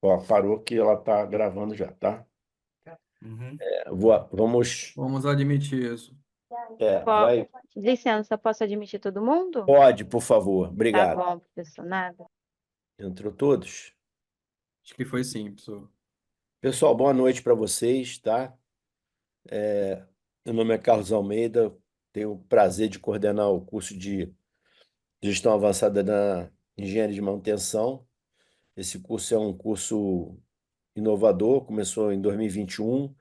Ó, parou que ela tá gravando já, tá? Uhum. Vamos. Vamos admitir isso. Vai. Licença, posso admitir todo mundo? Pode, por favor. Tá Obrigado. bom, professor, nada. Entrou todos? Acho que foi sim, professor. Pessoal, boa noite para vocês, tá? Meu nome é Carlos Almeida, tenho o prazer de coordenar o curso de Gestão Avançada na Engenharia de Manutenção. Esse curso é um curso inovador, começou em 2021.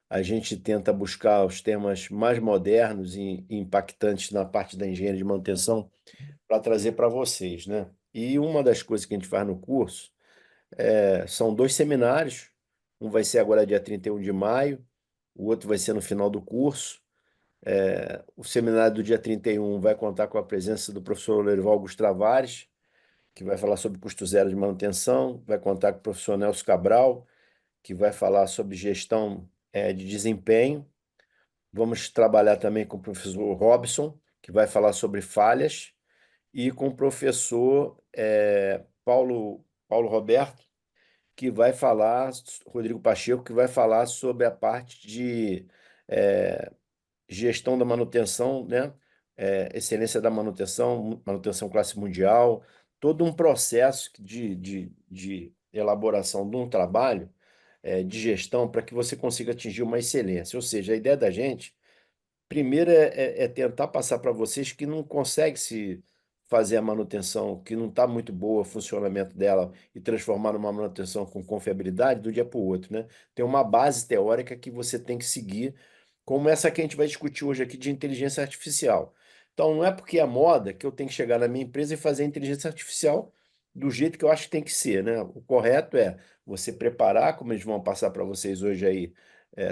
A gente tenta buscar os temas mais modernos e impactantes na parte da engenharia de manutenção para trazer para vocês, né? E uma das coisas que a gente faz no curso são dois seminários. Um vai ser agora dia 31 de maio, o outro vai ser no final do curso. O seminário do dia 31 vai contar com a presença do professor Lorival Augusto Travares, que vai falar sobre custo zero de manutenção, vai contar com o professor Nelson Cabral, que vai falar sobre gestão de desempenho. Vamos trabalhar também com o professor Robson, que vai falar sobre falhas, e com o professor Paulo Roberto, que vai falar, Rodrigo Pacheco, que vai falar sobre a parte de eh, gestão da manutenção, né? Excelência da manutenção, manutenção classe mundial, todo um processo de elaboração de um trabalho de gestão para que você consiga atingir uma excelência. Ou seja, a ideia da gente, primeiro, é tentar passar para vocês que não consegue se fazer a manutenção, que não está muito boa o funcionamento dela e transformar numa manutenção com confiabilidade do dia para o outro, né? Tem uma base teórica que você tem que seguir, como essa que a gente vai discutir hoje aqui de inteligência artificial. Então, não é porque é moda que eu tenho que chegar na minha empresa e fazer a inteligência artificial do jeito que eu acho que tem que ser, né? O correto é você preparar, como eles vão passar para vocês hoje aí.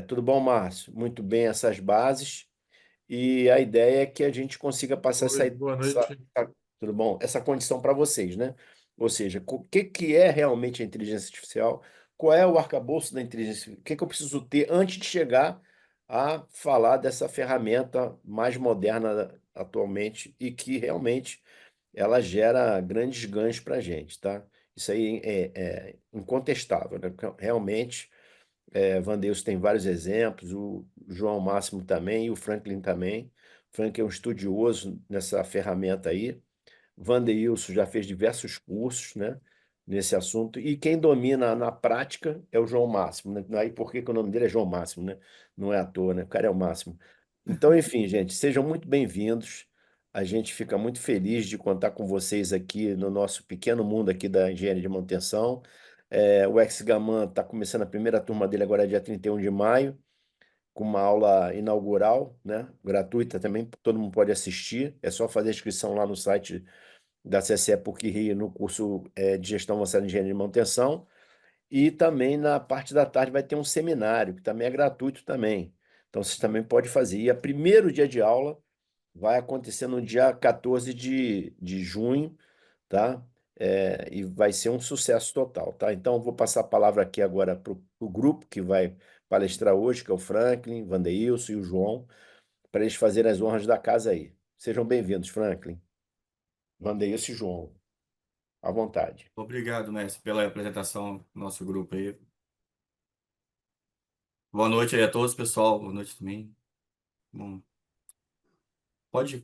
Tudo bom, Márcio? Muito bem, essas bases. E a ideia é que a gente consiga passar Oi, boa noite. tudo bom? Essa condição para vocês, né? Ou seja, o que que é realmente a inteligência artificial? Qual é o arcabouço da inteligência? O que que eu preciso ter antes de chegar a falar dessa ferramenta mais moderna atualmente e que realmente ela gera grandes ganhos para a gente, tá? Isso aí é incontestável, né? Porque realmente Vandeus tem vários exemplos, o João Máximo também e o Franklin também. Frank é um estudioso nessa ferramenta aí. Vandeilson já fez diversos cursos, né, nesse assunto. E quem domina na prática é o João Máximo, né? Aí por que que o nome dele é João Máximo, né? Não é à toa, né? O cara é o máximo. Então, enfim, gente, sejam muito bem-vindos. A gente fica muito feliz de contar com vocês aqui no nosso pequeno mundo aqui da engenharia de manutenção. O Ex-Gaman está começando a primeira turma dele agora dia 31 de maio, com uma aula inaugural, né? Gratuita também, todo mundo pode assistir. É só fazer a inscrição lá no site da CSE PUC-Rio no curso de Gestão Avançada de Engenharia de Manutenção. E também na parte da tarde vai ter um seminário, que também é gratuito também. Então vocês também podem fazer. E o primeiro dia de aula vai acontecer no dia 14 de junho, tá? E vai ser um sucesso total, tá? Então, eu vou passar a palavra aqui agora para o grupo que vai palestrar hoje, que é o Franklin, Vandeilson e o João, para eles fazerem as honras da casa aí. Sejam bem-vindos, Franklin, Vandeilson e João. À vontade. Obrigado, mestre, pela apresentação do nosso grupo aí. Boa noite aí a todos, pessoal. Boa noite também. Bom, pode.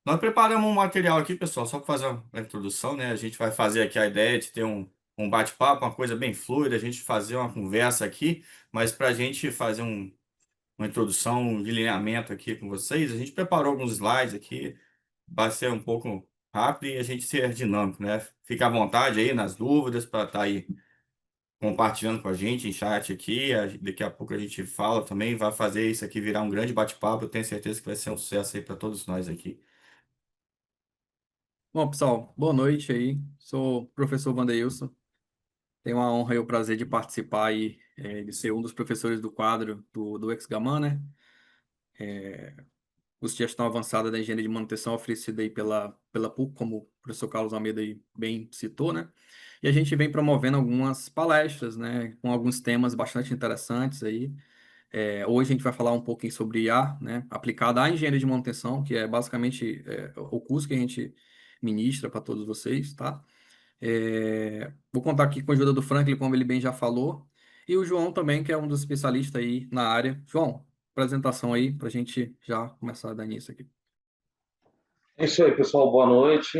Nós preparamos um material aqui, pessoal, só para fazer uma introdução, né? A gente vai fazer aqui a ideia de ter um bate-papo, uma coisa bem fluida, a gente fazer uma conversa aqui, mas para a gente fazer uma introdução de lineamento aqui com vocês, a gente preparou alguns slides aqui, vai ser um pouco rápido e a gente ser dinâmico, né? Fica à vontade aí nas dúvidas para estar aí compartilhando com a gente em chat aqui. Daqui a pouco a gente fala também, vai fazer isso aqui virar um grande bate-papo. Eu tenho certeza que vai ser um sucesso aí para todos nós aqui. Bom, pessoal, boa noite aí. Sou o professor Vandeilson. Tenho a honra e o prazer de participar aí, de ser um dos professores do quadro do Ex-Gaman, né? Curso de Gestão Avançada da Engenharia de Manutenção oferecido aí pela PUC, como o professor Carlos Almeida aí bem citou, né? E a gente vem promovendo algumas palestras, né? Com alguns temas bastante interessantes aí. Hoje a gente vai falar um pouquinho sobre IA, né? Aplicada à engenharia de manutenção, que é basicamente o curso que a gente ministra para todos vocês, tá? Vou contar aqui com a ajuda do Franklin, como ele bem já falou, e o João também, que é um dos especialistas aí na área. João, apresentação aí para a gente já começar a dar início aqui. É isso aí, pessoal. Boa noite.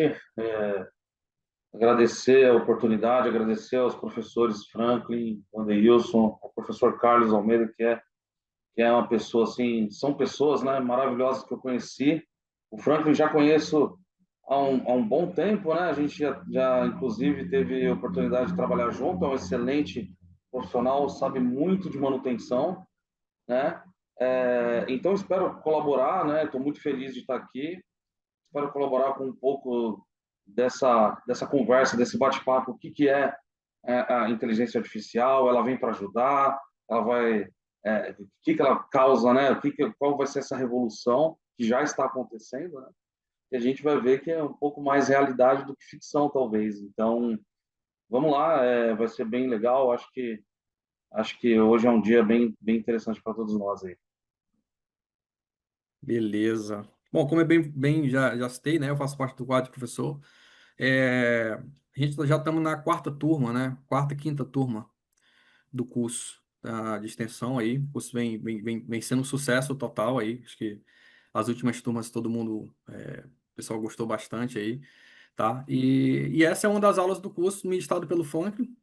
Agradecer a oportunidade, agradecer aos professores Franklin, Wanderilson, ao professor Carlos Almeida, que é uma pessoa assim, são pessoas, né, maravilhosas que eu conheci. O Franklin já conheço há um bom tempo, né? A gente já inclusive teve a oportunidade de trabalhar junto. É um excelente profissional, sabe muito de manutenção, né? Então espero colaborar, né? Estou muito feliz de estar aqui. Espero colaborar com um pouco dessa conversa, desse bate-papo. O que que é a inteligência artificial? Ela vem para ajudar? Ela vai, o que que ela causa, né? Qual vai ser essa revolução que já está acontecendo, né? E a gente vai ver que é um pouco mais realidade do que ficção, talvez. Então, vamos lá, vai ser bem legal. Acho que hoje é um dia bem interessante para todos nós aí. Beleza. Bom, como é bem já citei, né? Eu faço parte do quadro de professor. A gente já estamos na quarta turma, né? Quarta e quinta turma do curso de extensão aí. O curso vem sendo um sucesso total aí. Acho que as últimas turmas todo mundo, o pessoal gostou bastante aí, tá? E essa é uma das aulas do curso ministrado pelo Franklin,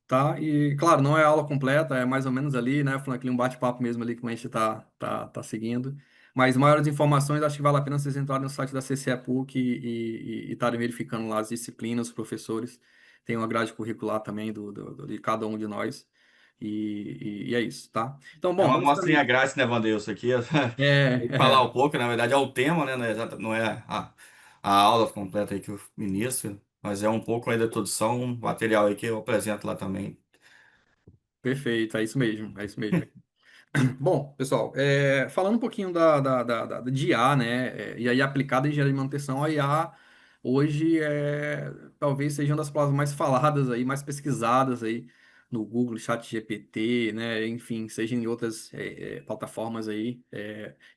tá? E, claro, não é aula completa, é mais ou menos ali, né, Franklin, um bate-papo mesmo ali que a gente tá seguindo. Mas maiores informações, acho que vale a pena vocês entrarem no site da CCE PUC e estarem verificando lá as disciplinas, os professores. Tem uma grade curricular também de cada um de nós. E é isso, tá? Então, É bom, uma amostrinha basicamente, grátis, né, Wanderson, aqui. é, Vou falar um é, pouco, na verdade é o tema, né? Não é a aula completa aí que eu ministro, mas é um pouco aí da introdução, um material aí que eu apresento lá também. perfeito, é isso mesmo, é isso mesmo. Bom, pessoal, falando um pouquinho de IA, né, e aí aplicada em engenharia de manutenção, a IA hoje talvez seja uma das palavras mais faladas aí, mais pesquisadas aí no Google, ChatGPT, né, enfim, seja em outras plataformas aí,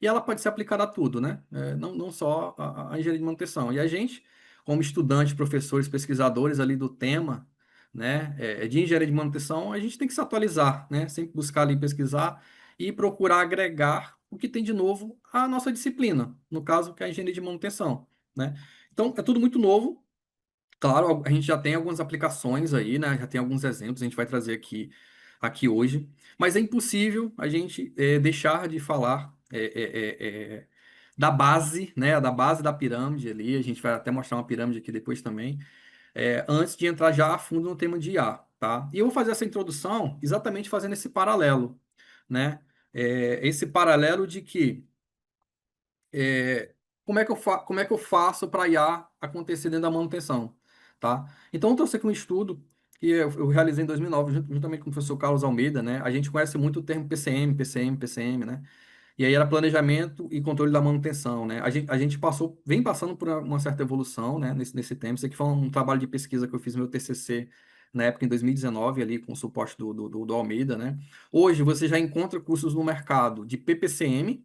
e ela pode ser aplicada a tudo, né, não só a engenharia de manutenção. E a gente, como estudantes, professores, pesquisadores ali do tema, né, de engenharia de manutenção, a gente tem que se atualizar, né, sempre buscar ali pesquisar e procurar agregar o que tem de novo à nossa disciplina, no caso, que é a engenharia de manutenção, né? Então, é tudo muito novo. Claro, a gente já tem algumas aplicações aí, né? Já tem alguns exemplos, a gente vai trazer aqui hoje, mas é impossível a gente deixar de falar da base, né? Da base da pirâmide ali, a gente vai até mostrar uma pirâmide aqui depois também, antes de entrar já a fundo no tema de IA, tá? E eu vou fazer essa introdução exatamente fazendo esse paralelo, né? Esse paralelo de que é, como é que eu faço para IA acontecer dentro da manutenção, tá? Então, eu trouxe aqui um estudo que eu realizei em 2009, juntamente com o professor Carlos Almeida, né? A gente conhece muito o termo PCM, né? E aí era planejamento e controle da manutenção, né? A gente vem passando por uma certa evolução, né, nesse tema. Isso aqui foi um trabalho de pesquisa que eu fiz no meu TCC na época, em 2019, ali com o suporte do Almeida, né? Hoje você já encontra cursos no mercado de PPCM,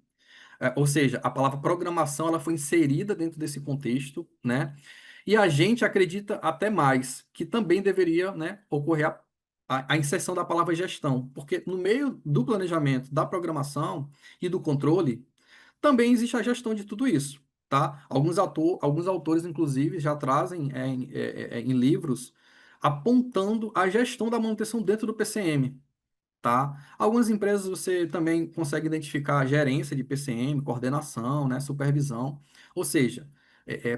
ou seja, a palavra programação ela foi inserida dentro desse contexto, né? E a gente acredita até mais que também deveria, né, ocorrer a inserção da palavra gestão, porque no meio do planejamento, da programação e do controle, também existe a gestão de tudo isso, tá? Alguns autores, inclusive, já trazem em livros apontando a gestão da manutenção dentro do PCM, tá? Algumas empresas você também consegue identificar a gerência de PCM, coordenação, né, supervisão. Ou seja,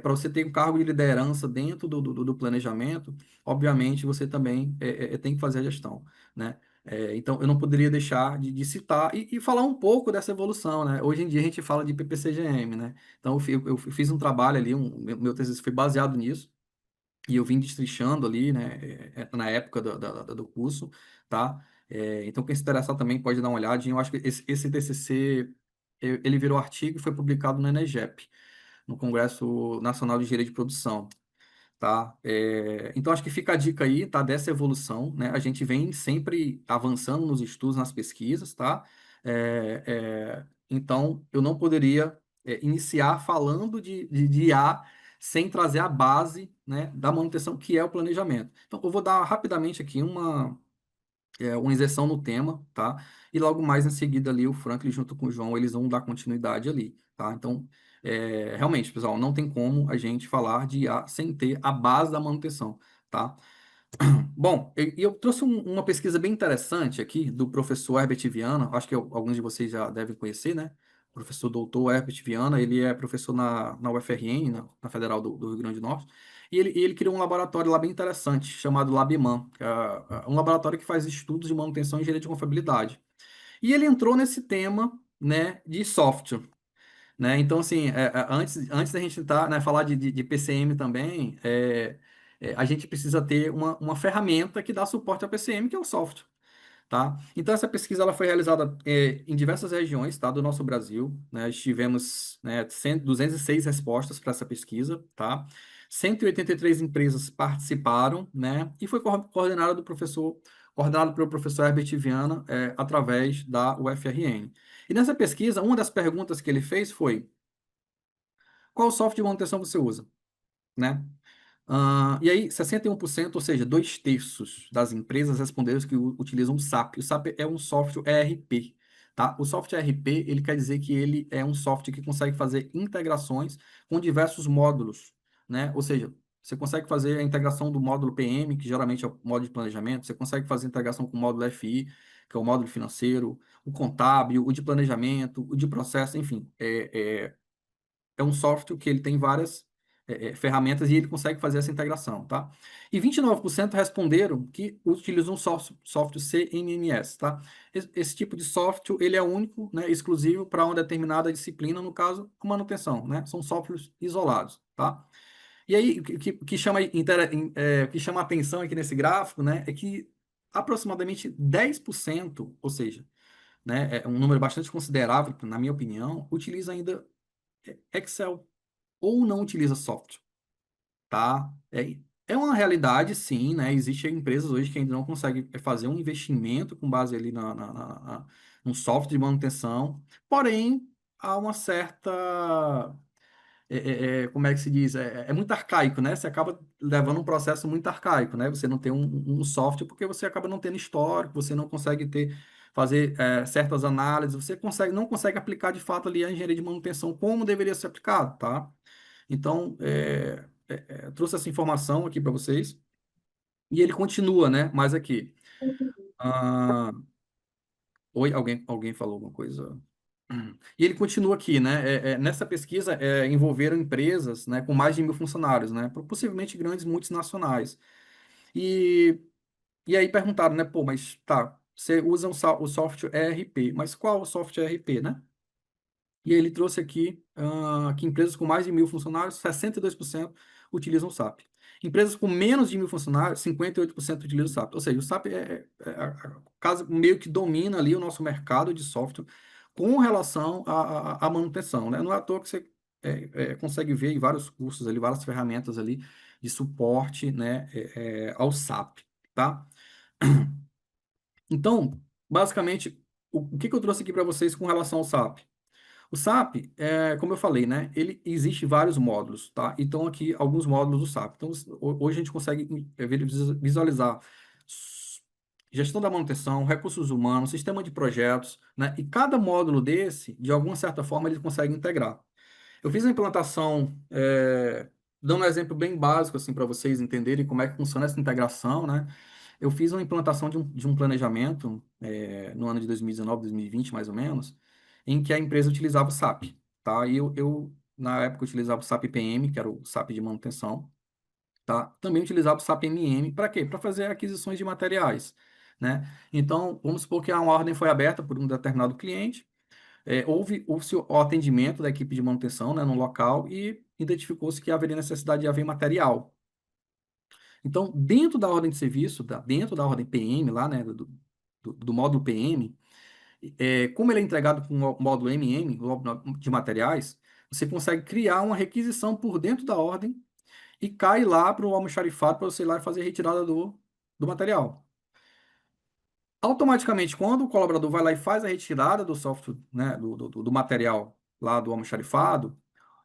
para você ter um cargo de liderança dentro do planejamento, obviamente você também tem que fazer a gestão, né? Então, eu não poderia deixar de citar e falar um pouco dessa evolução, né? Hoje em dia a gente fala de PPCGM, né? Então, eu fiz um trabalho ali, meu TCC foi baseado nisso, e eu vim destrinchando ali, né, na época do curso, tá? Então, quem se interessar também pode dar uma olhadinha. Eu acho que esse TCC, ele virou artigo e foi publicado no ENEGEP, no Congresso Nacional de Engenharia de Produção, tá? Então, acho que fica a dica aí, tá? Dessa evolução, né? A gente vem sempre avançando nos estudos, nas pesquisas, tá? Então, eu não poderia iniciar falando de IA sem trazer a base, né, da manutenção, que é o planejamento. Então, eu vou dar rapidamente aqui uma inserção no tema, tá? E logo mais em seguida ali o Franklin junto com o João, eles vão dar continuidade ali, tá? Então, realmente, pessoal, não tem como a gente falar de IA sem ter a base da manutenção, tá? Bom, eu trouxe uma pesquisa bem interessante aqui do professor Herbert Viana, acho que alguns de vocês já devem conhecer, né? O professor doutor Herbert Viana, ele é professor na UFRN, na Federal do Rio Grande do Norte, e ele criou um laboratório lá bem interessante, chamado LabMan, que é um laboratório que faz estudos de manutenção e engenharia de confiabilidade. E ele entrou nesse tema, né, de software, né? Então, assim, antes da gente entrar, né, falar de PCM também, a gente precisa ter uma ferramenta que dá suporte ao PCM, que é o software, tá? Então, essa pesquisa ela foi realizada em diversas regiões, tá, do nosso Brasil, né? Tivemos, né, 206 respostas para essa pesquisa, tá? 183 empresas participaram, né? E foi coordenado pelo professor Herbert Viana, através da UFRN. E nessa pesquisa, uma das perguntas que ele fez foi: qual software de manutenção você usa, né? E aí, 61%, ou seja, 2/3 das empresas responderam que utilizam o SAP. O SAP é um software ERP, tá? O software ERP, ele quer dizer que ele é um software que consegue fazer integrações com diversos módulos, né? Ou seja, você consegue fazer a integração do módulo PM, que geralmente é o módulo de planejamento, você consegue fazer a integração com o módulo FI, que é o módulo financeiro, o contábil, o de planejamento, o de processo, enfim, é um software que ele tem várias ferramentas e ele consegue fazer essa integração, tá? E 29% responderam que utilizam um software CMMS, tá? Esse tipo de software, ele é único, né, exclusivo para uma determinada disciplina, no caso, com manutenção, né? São softwares isolados, tá? E aí, o que chama atenção aqui nesse gráfico, né, é que aproximadamente 10%, ou seja, né, é um número bastante considerável, na minha opinião, utiliza ainda Excel ou não utiliza software, tá? É uma realidade, sim, né? Existem empresas hoje que ainda não conseguem fazer um investimento com base ali num software de manutenção, porém, há uma certa como é que se diz? É muito arcaico, né? Você acaba levando um processo muito arcaico, né? Você não tem um software porque você acaba não tendo histórico, você não consegue fazer certas análises, não consegue aplicar de fato ali a engenharia de manutenção como deveria ser aplicado, tá? Então, trouxe essa informação aqui para vocês. E ele continua, né? Mais aqui. Ah, oi, alguém falou alguma coisa? E ele continua aqui, né? Nessa pesquisa, envolveram empresas, né, com mais de 1.000 funcionários, né? Possivelmente grandes multinacionais. E, e aí perguntaram, né? Pô, mas tá, você usa o software ERP, mas qual o software ERP, né? E aí ele trouxe aqui que empresas com mais de 1.000 funcionários, 62% utilizam o SAP. Empresas com menos de 1.000 funcionários, 58% utilizam o SAP. Ou seja, o SAP meio que domina ali o nosso mercado de software com relação à manutenção, né? Não é à toa que você consegue ver em vários cursos ali, várias ferramentas ali de suporte, né, ao SAP, tá? Então, basicamente, o que que eu trouxe aqui para vocês com relação ao SAP? O SAP, como eu falei, né? Ele existe vários módulos, tá? Então, aqui, alguns módulos do SAP. Então, hoje a gente consegue visualizar gestão da manutenção, recursos humanos, sistema de projetos, né? E cada módulo desse, de alguma certa forma, ele consegue integrar. Eu fiz a implantação, dando um exemplo bem básico, assim, para vocês entenderem como é que funciona essa integração, né? Eu fiz uma implantação de um planejamento, no ano de 2019, 2020, mais ou menos, em que a empresa utilizava o SAP, tá? E eu na época, utilizava o SAP PM, que era o SAP de manutenção, tá? Também utilizava o SAP MM, para quê? Para fazer aquisições de materiais, né? Então, vamos supor que uma ordem foi aberta por um determinado cliente, houve o atendimento da equipe de manutenção, né, no local e identificou-se que haveria necessidade de haver material. Então, dentro da ordem de serviço, dentro da ordem PM, lá, né, do módulo PM, como ele é entregado com o módulo MM, o módulo de materiais, você consegue criar uma requisição por dentro da ordem e cai lá para o almoxarifado para você ir lá e fazer a retirada do material. Automaticamente, quando o colaborador vai lá e faz a retirada do software, né, do material lá do almoxarifado,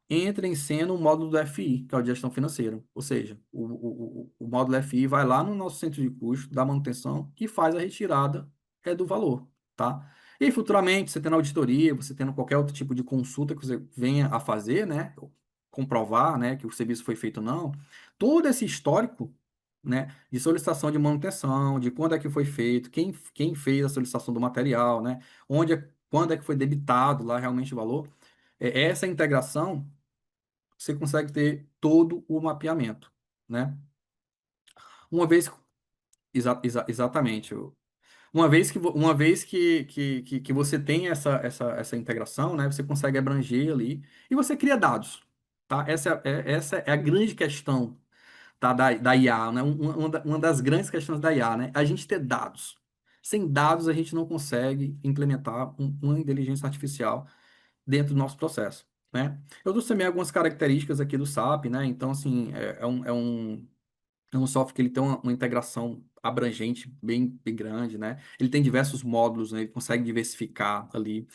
entra em cena o módulo do FI, que é o de gestão financeira. Ou seja, o módulo FI vai lá no nosso centro de custo, da manutenção, e faz a retirada do valor, tá? E futuramente, você tendo auditoria, você tendo qualquer outro tipo de consulta que você venha a fazer, né? Comprovar, né, que o serviço foi feito ou não, todo esse histórico, né, de solicitação de manutenção, de quando é que foi feito, quem fez a solicitação do material, né, quando é que foi debitado lá realmente o valor, essa integração você consegue ter todo o mapeamento, né? Uma vez, exatamente, uma vez que você tem essa integração, né, você consegue abranger ali e você cria dados, tá? Essa é a grande questão, tá, da IA, né? Uma das grandes questões da IA, né? A gente ter dados. Sem dados, a gente não consegue implementar uma inteligência artificial dentro do nosso processo, né? Eu trouxe também algumas características aqui do SAP, né? Então, assim, é um software que ele tem uma integração abrangente bem grande, né? Ele tem diversos módulos, né? Ele consegue diversificar ali.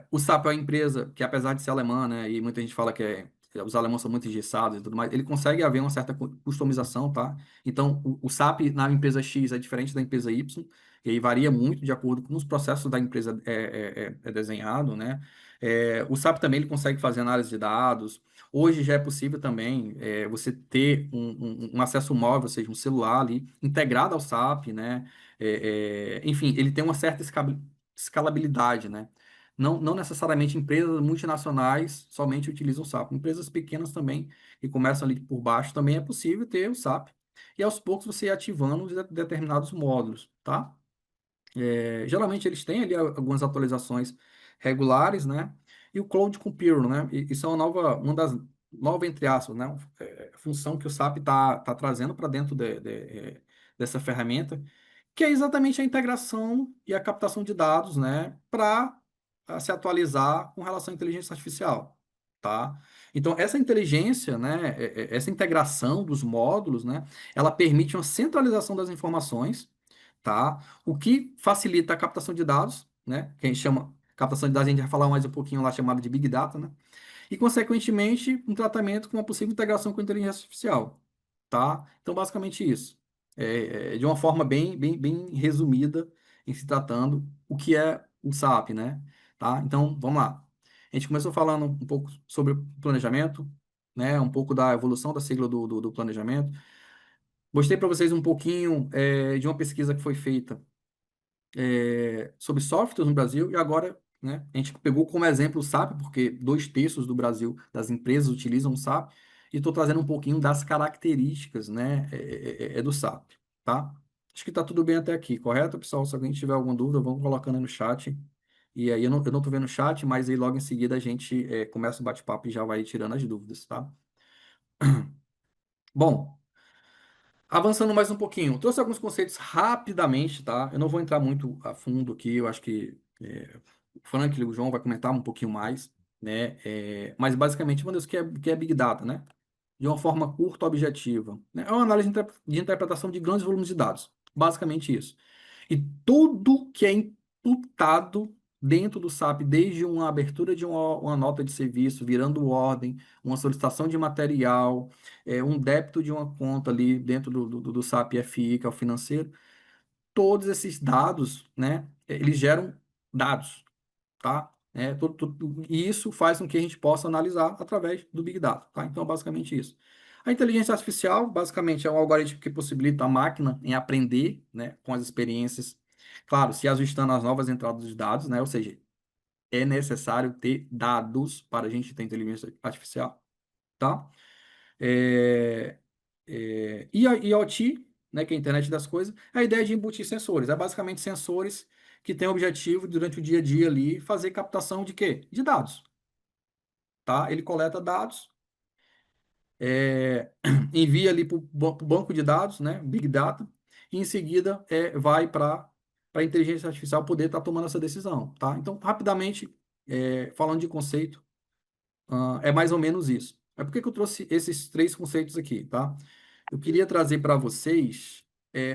O SAP é uma empresa que, apesar de ser alemã, né? E muita gente fala que os alemães são muito engessados e tudo mais, ele consegue haver uma certa customização, tá? Então, o SAP na empresa X é diferente da empresa Y, e aí varia muito de acordo com os processos da empresa é desenhado, né? O SAP também ele consegue fazer análise de dados. Hoje já é possível também você ter um acesso móvel, ou seja, um celular ali integrado ao SAP, né? Enfim, ele tem uma certa escalabilidade, né? Não necessariamente empresas multinacionais somente utilizam o SAP. Empresas pequenas também, que começam ali por baixo, também é possível ter o SAP. E aos poucos você ir ativando determinados módulos, tá? Geralmente eles têm ali algumas atualizações regulares, né? E o Cloud Computer, né? Isso é uma das novas, entre aspas, né? Função que o SAP está trazendo para dentro dessa ferramenta, que é exatamente a integração e a captação de dados, né? Para se atualizar com relação à inteligência artificial, tá? Então, essa inteligência, né? Essa integração dos módulos, né? Ela permite uma centralização das informações, tá? O que facilita a captação de dados, né? Que a gente chama captação de dados, a gente vai falar mais um pouquinho lá, chamado de Big Data, né? E, consequentemente, um tratamento com uma possível integração com a inteligência artificial, tá? Então, basicamente isso. De uma forma bem resumida, em se tratando o que é o SAP, né? Tá? Então, vamos lá. A gente começou falando um pouco sobre o planejamento, né? Um pouco da evolução da sigla do planejamento. Mostrei para vocês um pouquinho de uma pesquisa que foi feita sobre softwares no Brasil, e agora, né, a gente pegou como exemplo o SAP, porque 2/3 do Brasil, das empresas, utilizam o SAP, e estou trazendo um pouquinho das características, né, do SAP, tá? Acho que está tudo bem até aqui, correto, pessoal? Se alguém tiver alguma dúvida, vamos colocando aí no chat. E aí, eu não tô vendo o chat, mas aí logo em seguida a gente começa o bate-papo e já vai tirando as dúvidas, tá? Bom, avançando mais um pouquinho, trouxe alguns conceitos rapidamente, tá? Eu não vou entrar muito a fundo aqui, eu acho que o Frank e o João vai comentar um pouquinho mais, né? Mas basicamente, uma das que é Big Data, né? De uma forma curta, objetiva, né? É uma análise de interpretação de grandes volumes de dados, basicamente isso. E tudo que é imputado dentro do SAP, desde uma abertura de uma nota de serviço, virando ordem, uma solicitação de material, um débito de uma conta ali dentro do SAP FI, que é o financeiro, todos esses dados, né, eles geram dados, tá? E isso faz com que a gente possa analisar através do Big Data, tá? Então, basicamente isso. A inteligência artificial, basicamente, é um algoritmo que possibilita a máquina em aprender, né, com as experiências, claro, se ajustando às novas entradas de dados, né? Ou seja, é necessário ter dados para a gente ter inteligência artificial, tá? É, e a IoT, né, que é a internet das coisas, é a ideia de embutir sensores. É basicamente sensores que têm o objetivo, durante o dia a dia ali, fazer captação de quê? De dados, tá? Ele coleta dados, envia ali para o banco de dados, né, Big Data, e em seguida vai para a inteligência artificial poder estar tomando essa decisão, tá? Então, rapidamente, falando de conceito, é mais ou menos isso. Por que que eu trouxe esses três conceitos aqui, tá? Eu queria trazer para vocês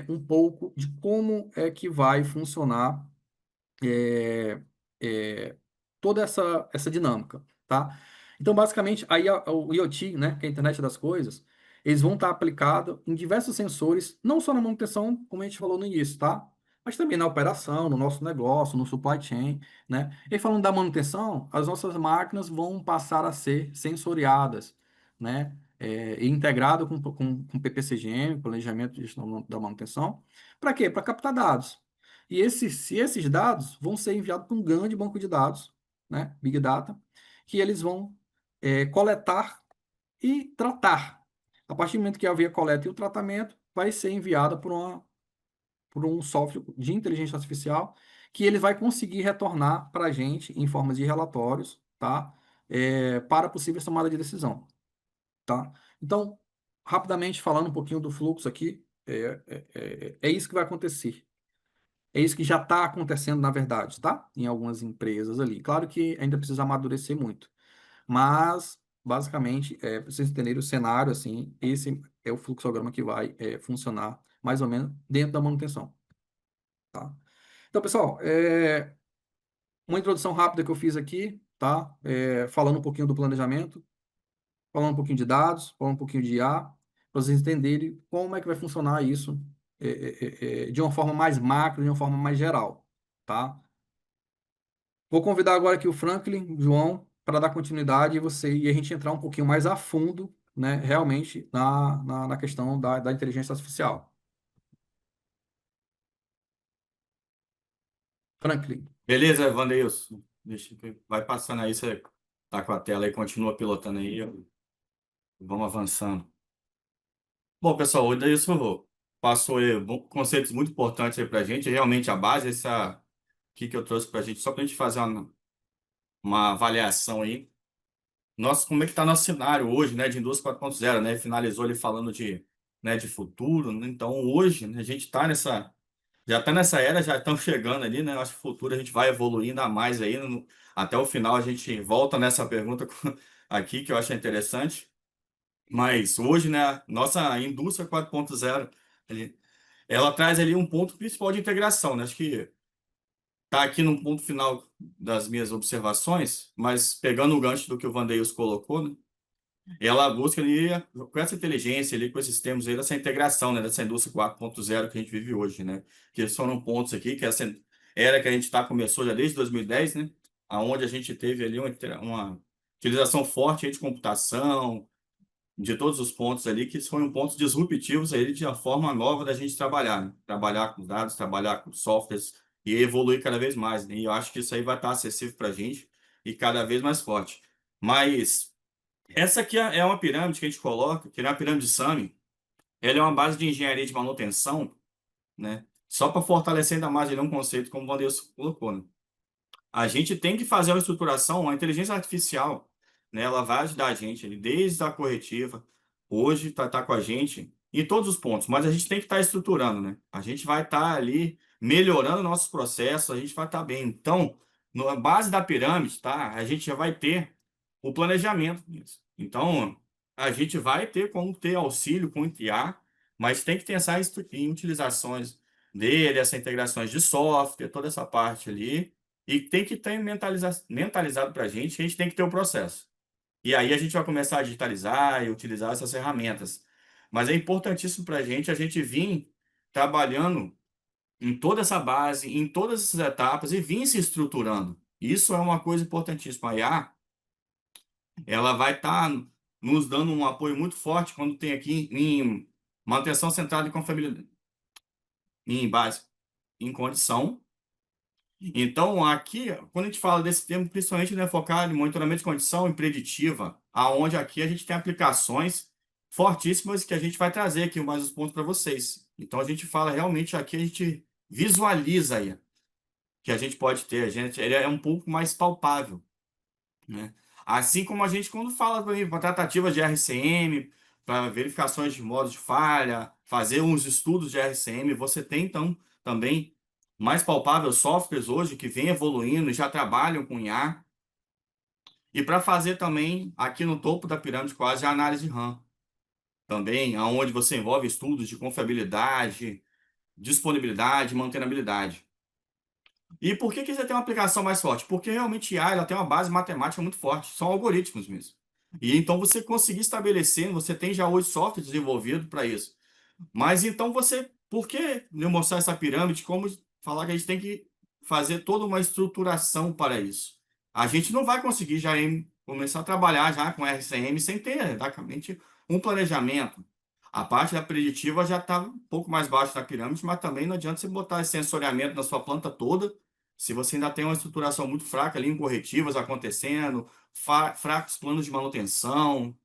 um pouco de como é que vai funcionar é, é, toda essa dinâmica, tá? Então, basicamente, aí o IoT, né, que é a internet das coisas, eles vão estar aplicados em diversos sensores, não só na manutenção, como a gente falou no início, tá? Mas também na operação, no nosso negócio, no supply chain, né? E falando da manutenção, as nossas máquinas vão passar a ser sensoriadas, né? E integrado com PPCGM, Planejamento de Gestão da Manutenção. Para quê? Para captar dados. Se esses dados vão ser enviados para um grande banco de dados, né? Big Data, que eles vão coletar e tratar. A partir do momento que haver a coleta e o tratamento, vai ser enviada por um software de inteligência artificial que ele vai conseguir retornar para a gente em forma de relatórios, tá? Para possível tomada de decisão, tá? Então, rapidamente falando um pouquinho do fluxo aqui, é isso que vai acontecer. É isso que já está acontecendo, na verdade, tá? Em algumas empresas ali. Claro que ainda precisa amadurecer muito. Mas, basicamente, para vocês entenderem o cenário, assim, esse é o fluxograma que vai funcionar mais ou menos dentro da manutenção, tá? Então, pessoal, uma introdução rápida que eu fiz aqui, tá? Falando um pouquinho do planejamento, falando um pouquinho de dados, falando um pouquinho de IA, para vocês entenderem como é que vai funcionar isso de uma forma mais macro, de uma forma mais geral, tá? Vou convidar agora aqui o Franklin, João, para dar continuidade e a gente entrar um pouquinho mais a fundo, né, realmente, na questão da inteligência artificial. Franklin. Beleza, Wandeilson? Vai passando aí, você tá com a tela aí, continua pilotando aí, vamos avançando. Bom, pessoal, o Wandeilson passou aí conceitos muito importantes aí pra gente, realmente a base, essa aqui que eu trouxe pra gente, só pra gente fazer uma avaliação aí. Nossa, como é que tá nosso cenário hoje, né, de indústria 4.0, né? Finalizou ele falando de futuro, né? Então, hoje, né, a gente tá já está nessa era, já estamos chegando ali, né? Acho que no futuro a gente vai evoluir ainda mais aí. Até o final a gente volta nessa pergunta aqui, que eu acho interessante. Mas hoje, né, nossa indústria 4.0, ela traz ali um ponto principal de integração, né? Acho que está aqui no ponto final das minhas observações, mas pegando o gancho do que o Vandeiros colocou, né? Ela busca ali, com essa inteligência ali, com esses termos aí, dessa integração, né, dessa indústria 4.0 que a gente vive hoje, né? Que foram pontos aqui, que essa era que a gente começou já desde 2010, né? Aonde a gente teve ali uma utilização forte aí de computação, de todos os pontos ali, que foram pontos disruptivos aí de uma forma nova da gente trabalhar, né? Trabalhar com dados, trabalhar com softwares e evoluir cada vez mais, né? E eu acho que isso aí vai estar acessível para a gente e cada vez mais forte. Mas essa aqui é uma pirâmide que a gente coloca, que é a pirâmide SAMI. Ela é uma base de engenharia de manutenção, né? Só para fortalecer ainda mais ele é um conceito, como o Wanderson colocou, né? A gente tem que fazer uma estruturação, a inteligência artificial, né? Ela vai ajudar a gente, desde a corretiva, hoje tá com a gente em todos os pontos, mas a gente tem que estar estruturando, né? A gente vai estar ali melhorando nossos processos, a gente vai estar bem. Então, na base da pirâmide, tá? A gente já vai ter o planejamento disso. Então, a gente vai ter como ter auxílio com o IA, mas tem que pensar em utilizações dele, essa integrações de software, toda essa parte ali. E tem que ter mentalizado para a gente tem que ter o processo. E aí a gente vai começar a digitalizar e utilizar essas ferramentas. Mas é importantíssimo para a gente vir trabalhando em toda essa base, em todas essas etapas e vir se estruturando. Isso é uma coisa importantíssima. A IA, ela vai estar nos dando um apoio muito forte quando tem aqui em manutenção centrada em confiabilidade, em base, em condição. Então, aqui, quando a gente fala desse termo, principalmente, né, focado em monitoramento de condição e preditiva, aonde aqui a gente tem aplicações fortíssimas que a gente vai trazer aqui mais os pontos para vocês. Então, a gente fala realmente aqui, a gente visualiza aí que a gente pode ter, ele é um pouco mais palpável, né? Assim como a gente, quando fala para tratativas de RCM, para verificações de modos de falha, fazer uns estudos de RCM, você tem, então, também mais palpável softwares hoje que vêm evoluindo e já trabalham com IA. E para fazer também, aqui no topo da pirâmide quase, a análise RAM. Também, aonde você envolve estudos de confiabilidade, disponibilidade e mantenabilidade. E por que que você tem uma aplicação mais forte? Porque realmente IA ela tem uma base matemática muito forte, são algoritmos mesmo. E então você conseguir estabelecer, você tem já hoje software desenvolvido para isso. Mas então você, por que eu mostrar essa pirâmide? Como falar que a gente tem que fazer toda uma estruturação para isso? A gente não vai conseguir já começar a trabalhar já com RCM sem ter exatamente um planejamento. A parte da preditiva já está um pouco mais baixo da pirâmide, mas também não adianta você botar esse sensoriamento na sua planta toda, se você ainda tem uma estruturação muito fraca ali, em corretivas acontecendo, fracos planos de manutenção.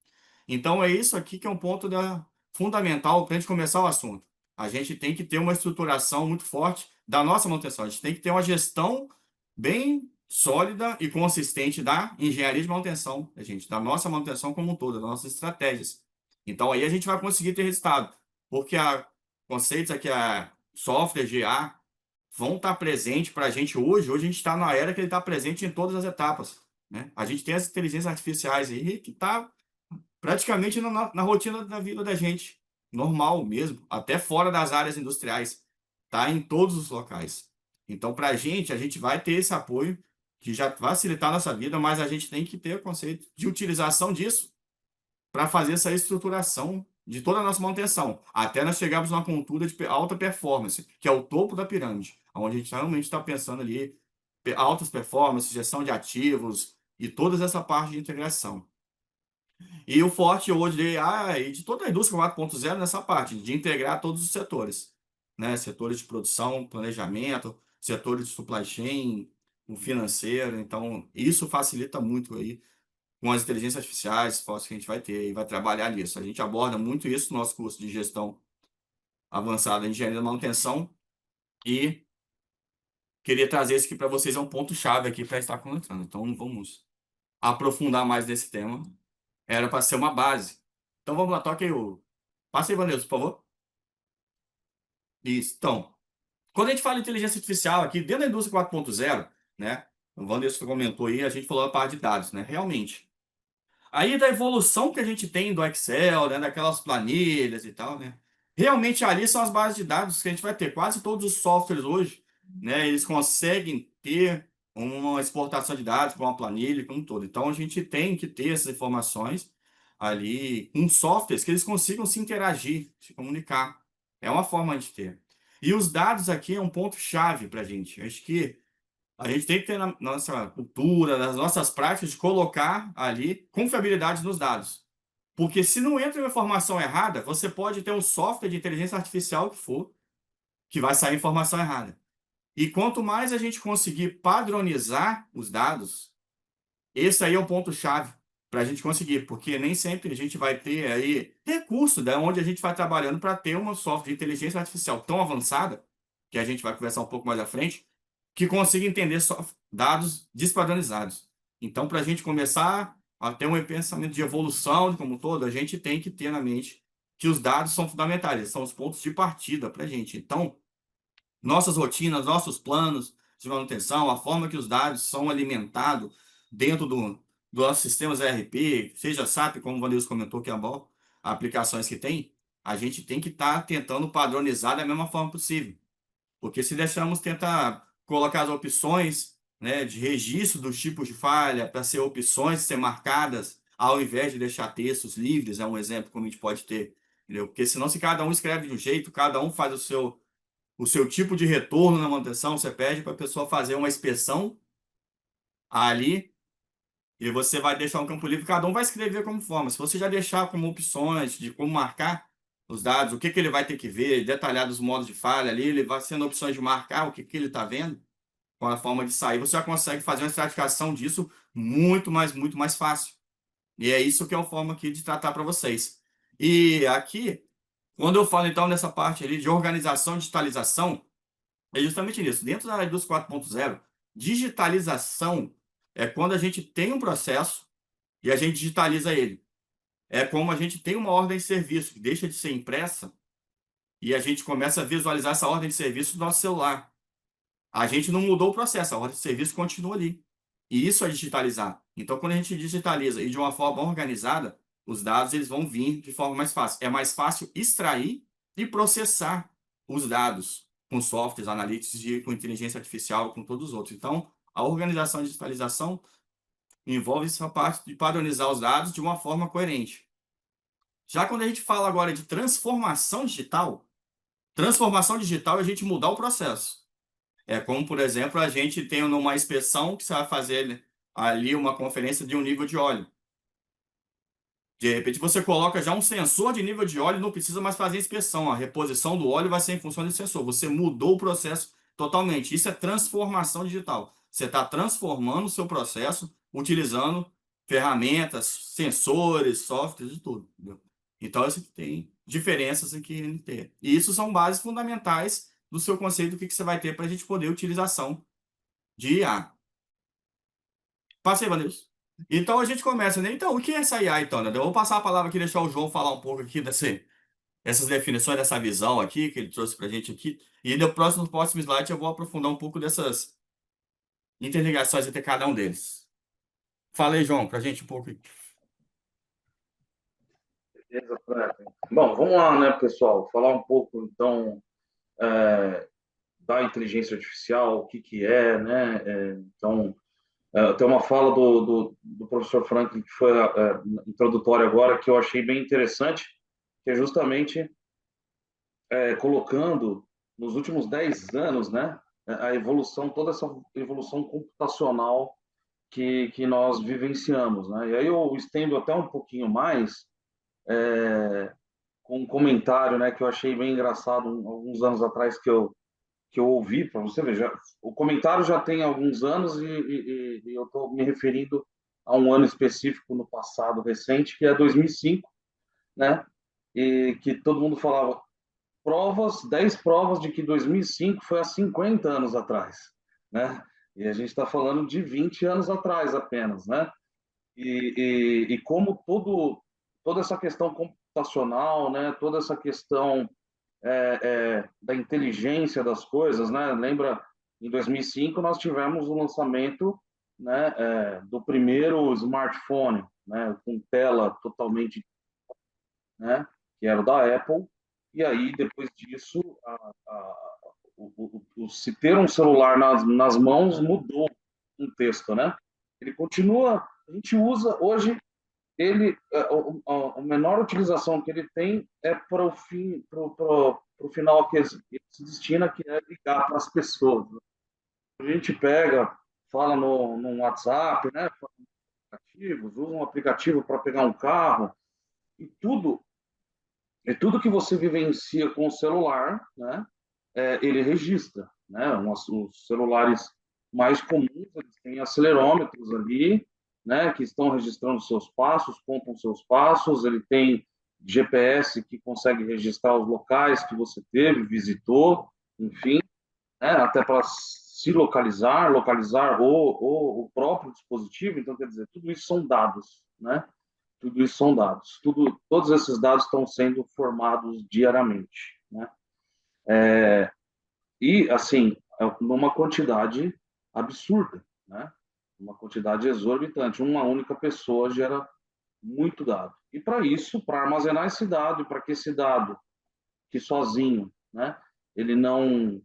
Então, é isso aqui que é um ponto fundamental para a gente começar o assunto. A gente tem que ter uma estruturação muito forte da nossa manutenção. A gente tem que ter uma gestão bem sólida e consistente da engenharia de manutenção, da nossa manutenção como um todo, das nossas estratégias. Então, aí a gente vai conseguir ter resultado, porque conceitos aqui, a software, GA, vão estar presentes para a gente hoje. Hoje a gente está na era que ele está presente em todas as etapas, né? A gente tem as inteligências artificiais aí que está praticamente na rotina da vida da gente, normal mesmo, até fora das áreas industriais, tá em todos os locais. Então, para a gente vai ter esse apoio que já vai facilitar a nossa vida, mas a gente tem que ter o conceito de utilização disso para fazer essa estruturação de toda a nossa manutenção, até nós chegarmos numa cultura de alta performance, que é o topo da pirâmide, onde a gente realmente está pensando ali altas performances, gestão de ativos e toda essa parte de integração. E o forte hoje de AI e de toda a indústria 4.0 nessa parte, de integrar todos os setores, né? Setores de produção, planejamento, setores de supply chain, o financeiro. Então, isso facilita muito aí com as inteligências artificiais fortes que a gente vai ter e vai trabalhar nisso. A gente aborda muito isso no nosso curso de gestão avançada em engenharia da manutenção e queria trazer isso aqui para vocês, é um ponto-chave aqui para estar comentando. Então, vamos aprofundar mais nesse tema. Era para ser uma base. Então vamos lá, toque aí o. Passa aí, Vanilson, por favor. Isso. Então, quando a gente fala em inteligência artificial aqui, dentro da indústria 4.0, né? O Vanilson comentou aí, a gente falou a parte de dados, né? Realmente. Aí da evolução que a gente tem do Excel, né? Daquelas planilhas e tal, né? Realmente ali são as bases de dados que a gente vai ter. Quase todos os softwares hoje, né? Eles conseguem ter uma exportação de dados para uma planilha como um todo. Então a gente tem que ter essas informações ali com softwares que eles consigam se interagir, se comunicar. É uma forma de ter. E os dados aqui é um ponto-chave para a gente. Acho que a gente tem que ter na nossa cultura, nas nossas práticas, de colocar ali confiabilidade nos dados. Porque se não entra uma informação errada, você pode ter um software de inteligência artificial que for, que vai sair informação errada. E quanto mais a gente conseguir padronizar os dados, esse aí é o ponto-chave para a gente conseguir, porque nem sempre a gente vai ter aí recurso de onde a gente vai trabalhando para ter uma software de inteligência artificial tão avançada, que a gente vai conversar um pouco mais à frente, que consiga entender dados despadronizados. Então, para a gente começar a ter um pensamento de evolução como um todo, a gente tem que ter na mente que os dados são fundamentais, são os pontos de partida para a gente. Então, nossas rotinas, nossos planos de manutenção, a forma que os dados são alimentados dentro dos nossos sistemas ERP, seja SAP, como o Vanilson comentou, que é a aplicações que tem, a gente tem que estar tentando padronizar da mesma forma possível. Porque se deixarmos tentar colocar as opções, né, de registro dos tipos de falha para ser opções, ser marcadas, ao invés de deixar textos livres, é um exemplo como a gente pode ter. Entendeu? Porque senão, se cada um escreve de um jeito, cada um faz o seu tipo de retorno na manutenção, você pede para a pessoa fazer uma inspeção ali e você vai deixar um campo livre, cada um vai escrever como forma. Se você já deixar como opções de como marcar os dados, o que que ele vai ter que ver, detalhar os modos de falha ali, ele vai sendo opções de marcar o que que ele está vendo, com a forma de sair, você já consegue fazer uma estratificação disso muito mais fácil. E é isso que é a forma aqui de tratar para vocês. E aqui, quando eu falo então nessa parte ali de organização e digitalização, é justamente isso. Dentro da indústria 4.0, digitalização é quando a gente tem um processo e a gente digitaliza ele. É como a gente tem uma ordem de serviço que deixa de ser impressa e a gente começa a visualizar essa ordem de serviço no nosso celular. A gente não mudou o processo, a ordem de serviço continua ali. E isso é digitalizar. Então, quando a gente digitaliza e de uma forma organizada, os dados eles vão vir de forma mais fácil. É mais fácil extrair e processar os dados. com softwares, analytics, com inteligência artificial, com todos os outros. Então, a organização e digitalização envolve essa parte de padronizar os dados de uma forma coerente. Já quando a gente fala agora de transformação digital é a gente mudar o processo. É como, por exemplo, a gente tem numa inspeção que você vai fazer ali uma conferência de um nível de óleo. De repente você coloca já um sensor de nível de óleo, não precisa mais fazer inspeção. A reposição do óleo vai ser em função desse sensor. Você mudou o processo totalmente. Isso é transformação digital. Você está transformando o seu processo utilizando ferramentas, sensores, softwares e tudo. Entendeu? Então, isso tem diferenças aqui em NT. E isso são bases fundamentais do seu conceito do que você vai ter para a gente poder utilização de IA. Passei, Vanilson. Então a gente começa, né? Então, o que é essa IA, então, né? Eu vou passar a palavra aqui, deixar o João falar um pouco aqui dessas definições, dessa visão aqui que ele trouxe para a gente aqui. E no próximo slide eu vou aprofundar um pouco dessas interligações entre cada um deles. Fala aí, João, para a gente um pouco. Beleza, Franklin. Bom, vamos lá, né, pessoal? Falar um pouco, então, da inteligência artificial, o que que é, né? Então, tem uma fala do professor Franklin, que foi introdutória agora, que eu achei bem interessante, que é justamente colocando nos últimos 10 anos, né, a evolução, toda essa evolução computacional que nós vivenciamos, né? E aí eu estendo até um pouquinho mais com um comentário, né, que eu achei bem engraçado alguns anos atrás que eu ouvi, para você ver, o comentário já tem alguns anos e eu estou me referindo a um ano específico no passado recente, que é 2005, né? E que todo mundo falava 10 provas de que 2005 foi há 50 anos atrás, né? E a gente está falando de 20 anos atrás apenas, né? E como toda essa questão computacional, né? Toda essa questão da inteligência das coisas, né? Lembra, em 2005 nós tivemos o lançamento, né, do primeiro smartphone, né, com tela totalmente, né, que era o da Apple. E aí depois disso, se ter um celular nas mãos mudou o contexto, né? Ele continua, a gente usa hoje ele a menor utilização que ele tem é para o fim, para o final que ele se destina, que é ligar para as pessoas. A gente pega, fala no WhatsApp, né? Usa um aplicativo para pegar um carro e tudo que você vivencia com o celular, né? Ele registra, né? Os celulares mais comuns, eles têm acelerômetros ali, né? Que estão registrando seus passos, contam seus passos. Ele tem GPS que consegue registrar os locais que você teve, visitou, enfim, né? Até para se localizar o próprio dispositivo. Então, quer dizer, tudo isso são dados, né? Tudo isso são dados. Todos esses dados estão sendo formados diariamente, né? E, assim, numa quantidade absurda, né? Uma quantidade exorbitante. Uma única pessoa gera muito dado. E para isso, para armazenar esse dado, e para que esse dado, que sozinho, né, ele não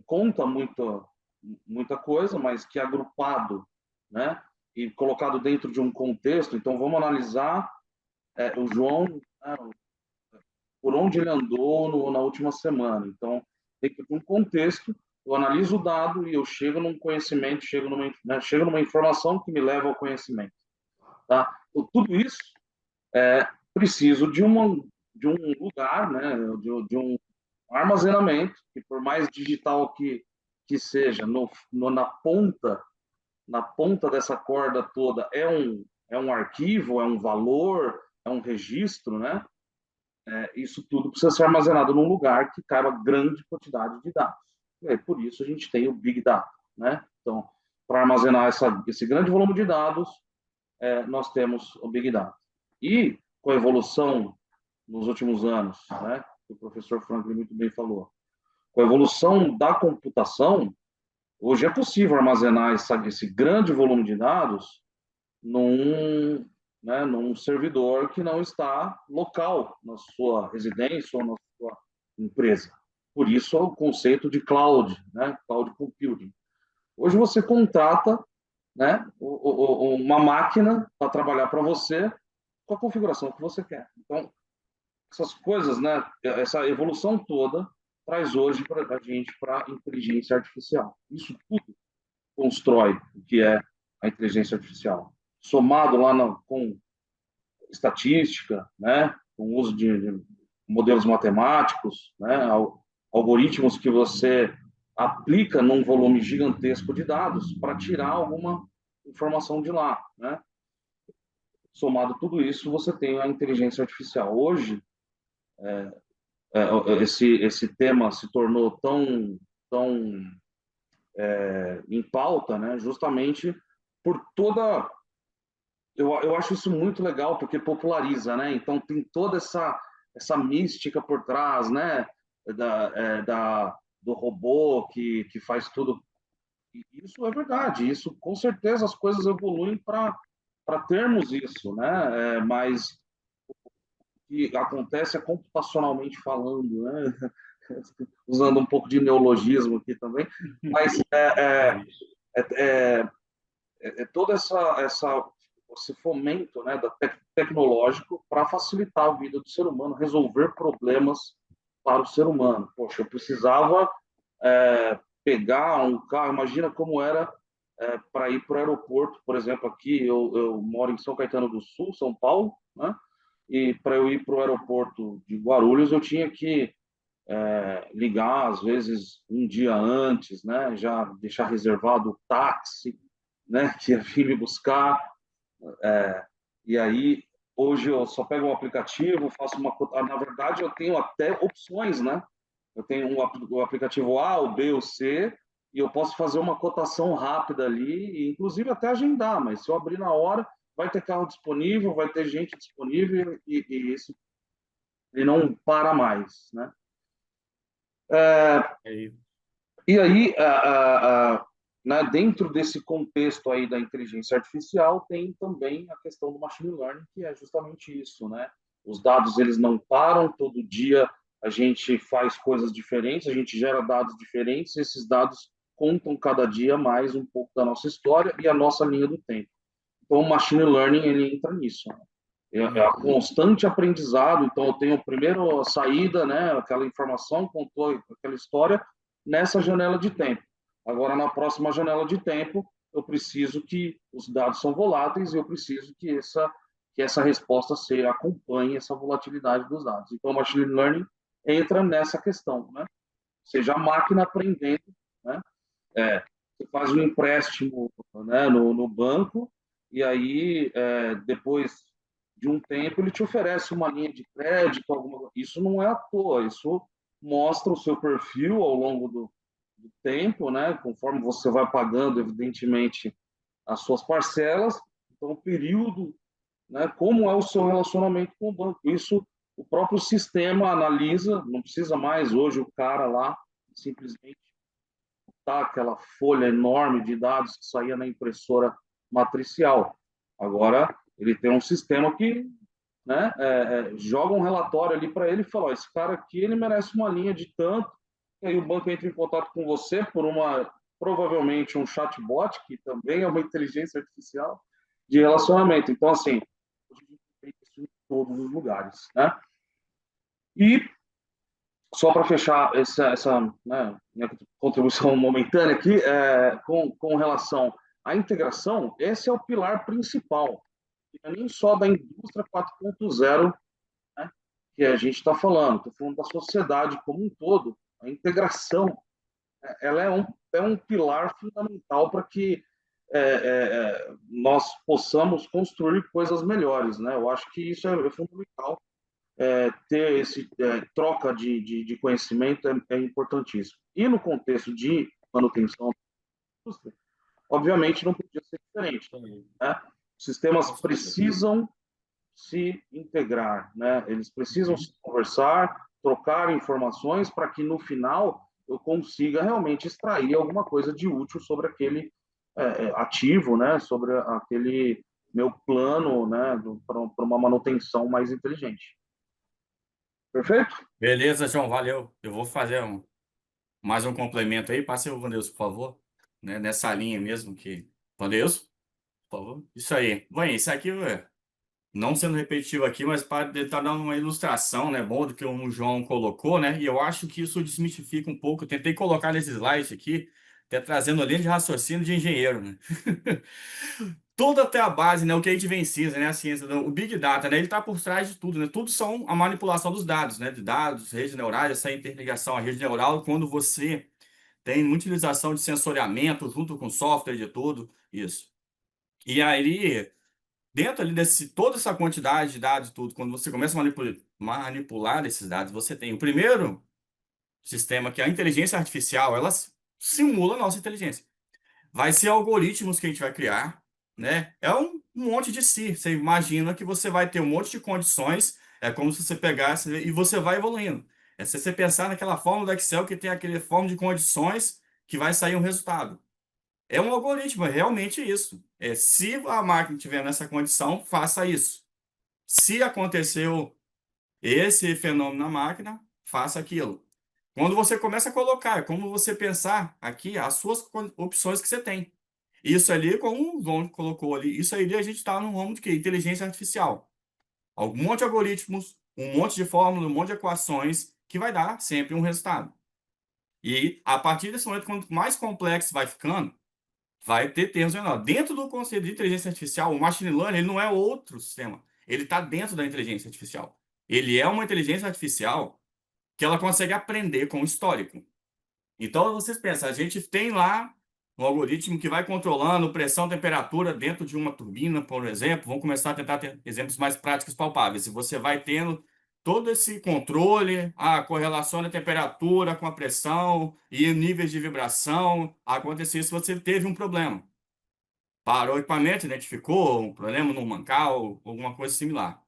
conta muita coisa, mas que agrupado, né, e colocado dentro de um contexto. Então, vamos analisar o João, né, por onde ele andou na última semana. Então, dentro de um contexto, eu analiso o dado e eu chego num conhecimento, chego numa informação que me leva ao conhecimento. Tá? Então, tudo isso preciso de um lugar, né, de um armazenamento, que por mais digital que seja, na ponta dessa corda toda é um arquivo, é um valor, é um registro, né? Isso tudo precisa ser armazenado num lugar que caiba grande quantidade de dados. E aí, por isso a gente tem o Big Data, né? Então, para armazenar esse grande volume de dados, nós temos o Big Data. E com a evolução nos últimos anos, né, que o professor Franklin muito bem falou, com a evolução da computação, hoje é possível armazenar esse grande volume de dados num servidor que não está local na sua residência ou na sua empresa. Por isso o conceito de cloud, né? Cloud computing. Hoje você contrata, né, uma máquina para trabalhar para você com a configuração que você quer. Então, essas coisas, né, essa evolução toda traz hoje para a gente para a inteligência artificial. Isso tudo constrói o que é a inteligência artificial. Somado lá com estatística, né, com o uso de modelos matemáticos, né, algoritmos que você aplica num volume gigantesco de dados para tirar alguma informação de lá, né? Somado tudo isso, você tem a inteligência artificial. Hoje, esse tema se tornou tão em pauta, né? Justamente por toda. Eu acho isso muito legal porque populariza, né? Então tem toda essa mística por trás, né? Do robô que faz tudo. E isso é verdade. Isso com certeza as coisas evoluem para termos isso, né? Mas o que acontece é computacionalmente falando, né? Usando um pouco de neologismo aqui também, mas é, todo esse fomento, né, tecnológico para facilitar a vida do ser humano, resolver problemas para o ser humano. Poxa, eu precisava pegar um carro, imagina como era para ir para o aeroporto, por exemplo, aqui eu moro em São Caetano do Sul, São Paulo, né? E para eu ir para o aeroporto de Guarulhos, eu tinha que ligar, às vezes, um dia antes, né? Já deixar reservado o táxi, né? Que ia vir me buscar. E aí, hoje eu só pego um aplicativo, faço uma... Na verdade, eu tenho até opções, né? Eu tenho o aplicativo A, o B, o C, e eu posso fazer uma cotação rápida ali, e inclusive até agendar, mas se eu abrir na hora, vai ter carro disponível, vai ter gente disponível, e isso ele não para mais, né? Aí, E aí, né, dentro desse contexto aí da inteligência artificial, tem também a questão do machine learning, que é justamente isso, né? Os dados, eles não param, todo dia a gente faz coisas diferentes, a gente gera dados diferentes, e esses dados contam cada dia mais um pouco da nossa história e a nossa linha do tempo. Então, o machine learning, ele entra nisso, né? É a constante aprendizado. Então, eu tenho primeiro a saída, né, aquela informação, contou aquela história nessa janela de tempo. Agora, na próxima janela de tempo, eu preciso que os dados são voláteis e eu preciso que essa resposta acompanhe essa volatilidade dos dados. Então, o machine learning entra nessa questão, né? Ou seja, a máquina aprendendo, né? Você faz um empréstimo, né, no banco e aí depois de um tempo ele te oferece uma linha de crédito, isso não é à toa, isso mostra o seu perfil ao longo do tempo, né, conforme você vai pagando, evidentemente, as suas parcelas, então o período, né, como é o seu relacionamento com o banco. Isso o próprio sistema analisa, não precisa mais hoje o cara lá simplesmente aquela folha enorme de dados que saía na impressora matricial. Agora, ele tem um sistema que, né, joga um relatório ali para ele e fala: esse cara aqui ele merece uma linha de tanto, e aí o banco entra em contato com você por provavelmente um chatbot, que também é uma inteligência artificial de relacionamento. Então, assim, a gente tem isso em todos os lugares, né? E só para fechar essa né, minha contribuição momentânea aqui, com relação à integração, esse é o pilar principal, não é nem só da indústria 4.0, né, que a gente está falando, estou falando da sociedade como um todo. A integração, ela é um pilar fundamental para que nós possamos construir coisas melhores, né? Eu acho que isso é fundamental, ter esse troca de conhecimento é importantíssimo. E no contexto de manutenção da indústria, obviamente não podia ser diferente, né? Os sistemas precisam se integrar, né? Eles precisam se conversar, trocar informações para que no final eu consiga realmente extrair alguma coisa de útil sobre aquele ativo, né? Sobre aquele meu plano, né? Para uma manutenção mais inteligente. Perfeito? Beleza, João, valeu. Eu vou fazer mais um complemento aí. Passe o Wanderson, por favor. Né, nessa linha mesmo que... Wanderson, por favor. Isso aí. Bom, isso aqui, não sendo repetitivo aqui, mas para tentar dar uma ilustração, né, bom do que o João colocou, né? E eu acho que isso desmistifica um pouco. Eu tentei colocar nesse slide aqui, até trazendo a linha de raciocínio de engenheiro, né? Toda até a base, né? O que a gente vem em cinza, né? A ciência, o Big Data, né? Ele está por trás de tudo, né? Tudo são a manipulação dos dados, né? De dados, redes neurais, essa interligação à rede neural, quando você tem muita utilização de sensoriamento junto com software de tudo, isso. E aí, dentro ali desse, toda essa quantidade de dados e tudo, quando você começa a manipular esses dados, você tem o primeiro sistema, que é a inteligência artificial, ela simula a nossa inteligência. Vai ser algoritmos que a gente vai criar, né? É um monte de si. Você imagina que você vai ter um monte de condições, é como se você pegasse e você vai evoluindo. É se você pensar naquela fórmula do Excel que tem aquele forma de condições que vai sair um resultado. É um algoritmo, é realmente isso. É, se a máquina estiver nessa condição, faça isso. Se aconteceu esse fenômeno na máquina, faça aquilo. Quando você começa a colocar, é como você pensar aqui as suas opções que você tem. Isso ali, como o João colocou ali, isso aí a gente está no ramo de quê? Inteligência artificial. Um monte de algoritmos, um monte de fórmulas, um monte de equações que vai dar sempre um resultado. E a partir desse momento, quanto mais complexo vai ficando, vai ter termos menores. Dentro do conceito de inteligência artificial, o machine learning ele não é outro sistema. Ele está dentro da inteligência artificial. Ele é uma inteligência artificial que ela consegue aprender com o histórico. Então, vocês pensam, a gente tem lá um algoritmo que vai controlando pressão, temperatura dentro de uma turbina, por exemplo. Vamos começar a tentar ter exemplos mais práticos palpáveis. E você vai tendo todo esse controle, correlaciona a temperatura com a pressão e níveis de vibração. Acontecer se você teve um problema. Parou o equipamento, identificou um problema no mancal, alguma coisa similar.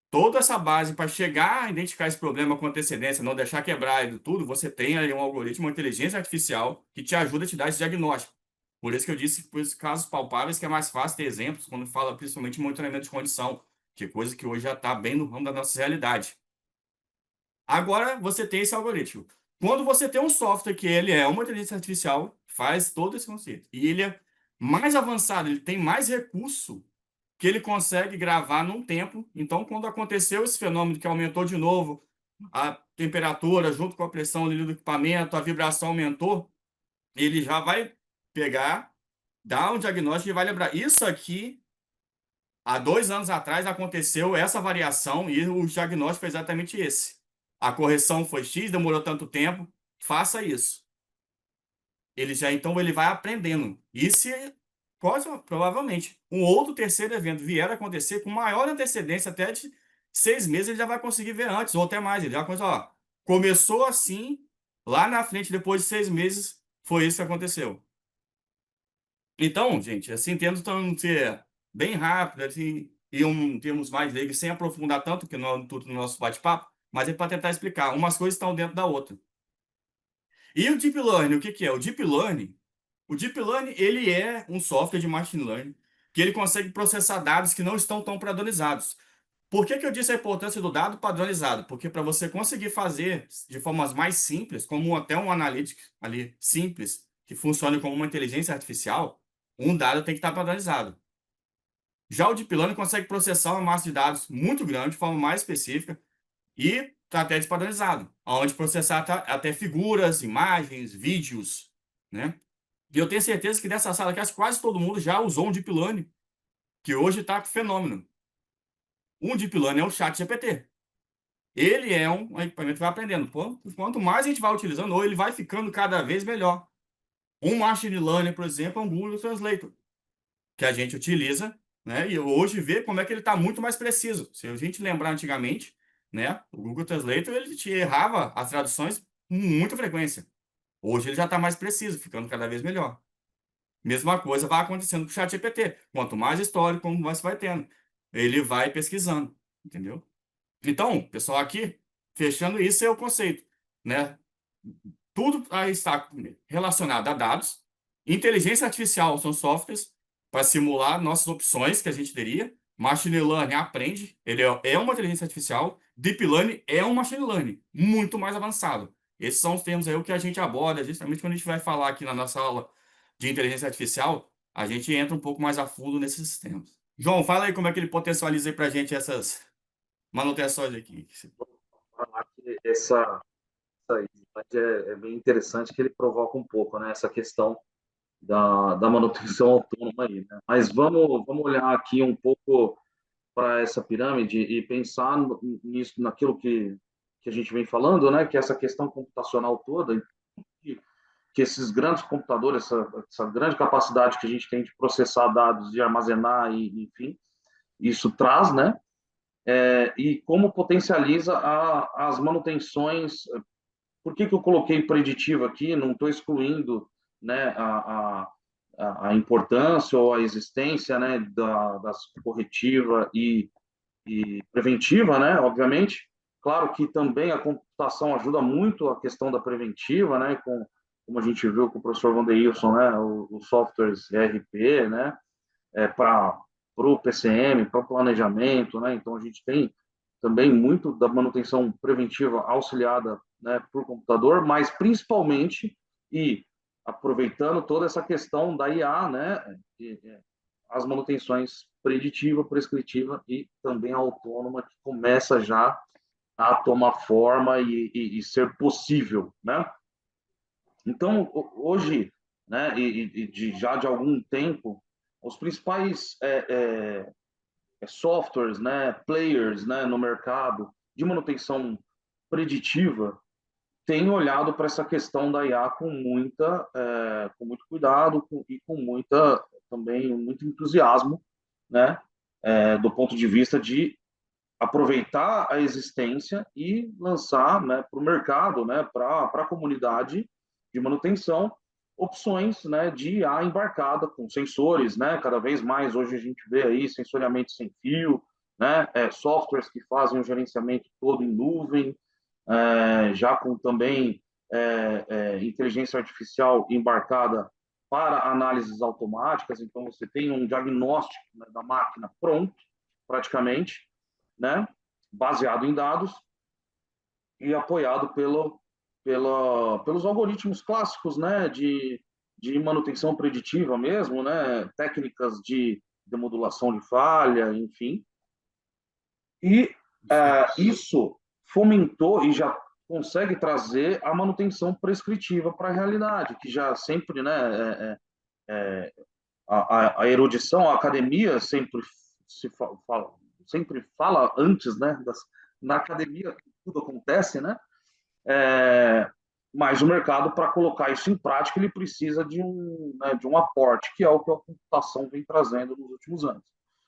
Toda essa base para chegar a identificar esse problema com antecedência, não deixar quebrar e tudo, você tem aí um algoritmo, uma inteligência artificial que te ajuda a te dar esse diagnóstico. Por isso que eu disse, por esses casos palpáveis, que é mais fácil ter exemplos quando fala principalmente em monitoramento de condição, que é coisa que hoje já está bem no ramo da nossa realidade. Agora você tem esse algoritmo. Quando você tem um software que ele é uma inteligência artificial, faz todo esse conceito. E ele é mais avançado, ele tem mais recurso que ele consegue gravar num tempo. Então, quando aconteceu esse fenômeno que aumentou de novo a temperatura junto com a pressão ali do equipamento, a vibração aumentou, ele já vai pegar, dar um diagnóstico e vai lembrar. Isso aqui, há 2 anos atrás, aconteceu essa variação e o diagnóstico foi exatamente esse. A correção foi X, demorou tanto tempo, faça isso. Ele já, então, ele vai aprendendo. E se provavelmente um outro terceiro evento vier a acontecer com maior antecedência, até de 6 meses, ele já vai conseguir ver antes, ou até mais. Ele já começou assim, lá na frente, depois de 6 meses, foi isso que aconteceu. Então, gente, assim, tentando ser bem rápido, assim, e termos mais leigos, sem aprofundar tanto, que não tudo no nosso bate-papo, mas é para tentar explicar. Umas coisas estão dentro da outra. E o Deep Learning, o que que é? O Deep Learning, ele é um software de machine learning que ele consegue processar dados que não estão tão padronizados. Por que que eu disse a importância do dado padronizado? Porque para você conseguir fazer de formas mais simples, como até um analytics ali simples, que funcione como uma inteligência artificial, um dado tem que estar padronizado. Já o Deep Learning consegue processar uma massa de dados muito grande, de forma mais específica, e está até despadronizado, onde processar até figuras, imagens, vídeos, né? E eu tenho certeza que nessa sala aqui, quase todo mundo já usou um Deep Learning, que hoje está fenômeno. Um Deep Learning é o ChatGPT. Ele é um equipamento que vai aprendendo. Quanto mais a gente vai utilizando, ou ele vai ficando cada vez melhor. Um Machine Learning, por exemplo, é um Google Translator, que a gente utiliza, né? E hoje vê como é que ele está muito mais preciso. Se a gente lembrar antigamente, né? O Google Translator, ele te errava as traduções com muita frequência. Hoje ele já está mais preciso, ficando cada vez melhor. Mesma coisa vai acontecendo com o ChatGPT. Quanto mais histórico, como você vai tendo, ele vai pesquisando, entendeu? Então, pessoal, aqui, fechando isso é o conceito, né? Tudo aí está relacionado a dados. Inteligência artificial são softwares para simular nossas opções que a gente teria. Machine Learning aprende, ele é uma inteligência artificial Deep Learning é um Machine Learning muito mais avançado. Esses são os termos aí o que a gente aborda, justamente quando a gente vai falar aqui na nossa aula de inteligência artificial, a gente entra um pouco mais a fundo nesses sistemas. João, fala aí como é que ele potencializa para a gente essas manutenções aqui. Falar que essa slide é bem interessante, que ele provoca um pouco, né, essa questão da manutenção autônoma aí, né? Mas vamos olhar aqui um pouco para essa pirâmide e pensar nisso, naquilo que a gente vem falando, né? Que é essa questão computacional toda, que esses grandes computadores, essa grande capacidade que a gente tem de processar dados, de armazenar, enfim, isso traz, né? E como potencializa as manutenções. Por que eu coloquei preditivo aqui? Não estou excluindo, né, a importância ou a existência, né, das corretiva e preventiva, né, obviamente. Claro que também a computação ajuda muito a questão da preventiva, né, como a gente viu com o professor Wanderilson, né, os softwares ERP, né, para o PCM, para o planejamento, né, então a gente tem também muito da manutenção preventiva auxiliada, né, por computador, mas principalmente, e aproveitando toda essa questão da IA, né, as manutenções preditiva, prescritiva e também autônoma, que começa já a tomar forma e ser possível, né? Então, hoje, né, já de algum tempo, os principais softwares, né, players, né, no mercado de manutenção preditiva têm olhado para essa questão da IA com muito cuidado e com muita também muito entusiasmo, né, do ponto de vista de aproveitar a existência e lançar, né, para o mercado, né, para a comunidade de manutenção, opções, né, de IA embarcada com sensores, né, cada vez mais hoje a gente vê aí sensoriamento sem fio, né, softwares que fazem o gerenciamento todo em nuvem, já com também inteligência artificial embarcada para análises automáticas, então você tem um diagnóstico, né, da máquina pronto, praticamente, né, baseado em dados e apoiado pelos algoritmos clássicos, né, de manutenção preditiva mesmo, né, técnicas de modulação de falha, enfim. E isso fomentou e já consegue trazer a manutenção prescritiva para a realidade, que já sempre, né, a erudição, a academia sempre fala antes, né, na academia tudo acontece, né, mas o mercado, para colocar isso em prática, ele precisa né, de um aporte, que é o que a computação vem trazendo nos últimos anos.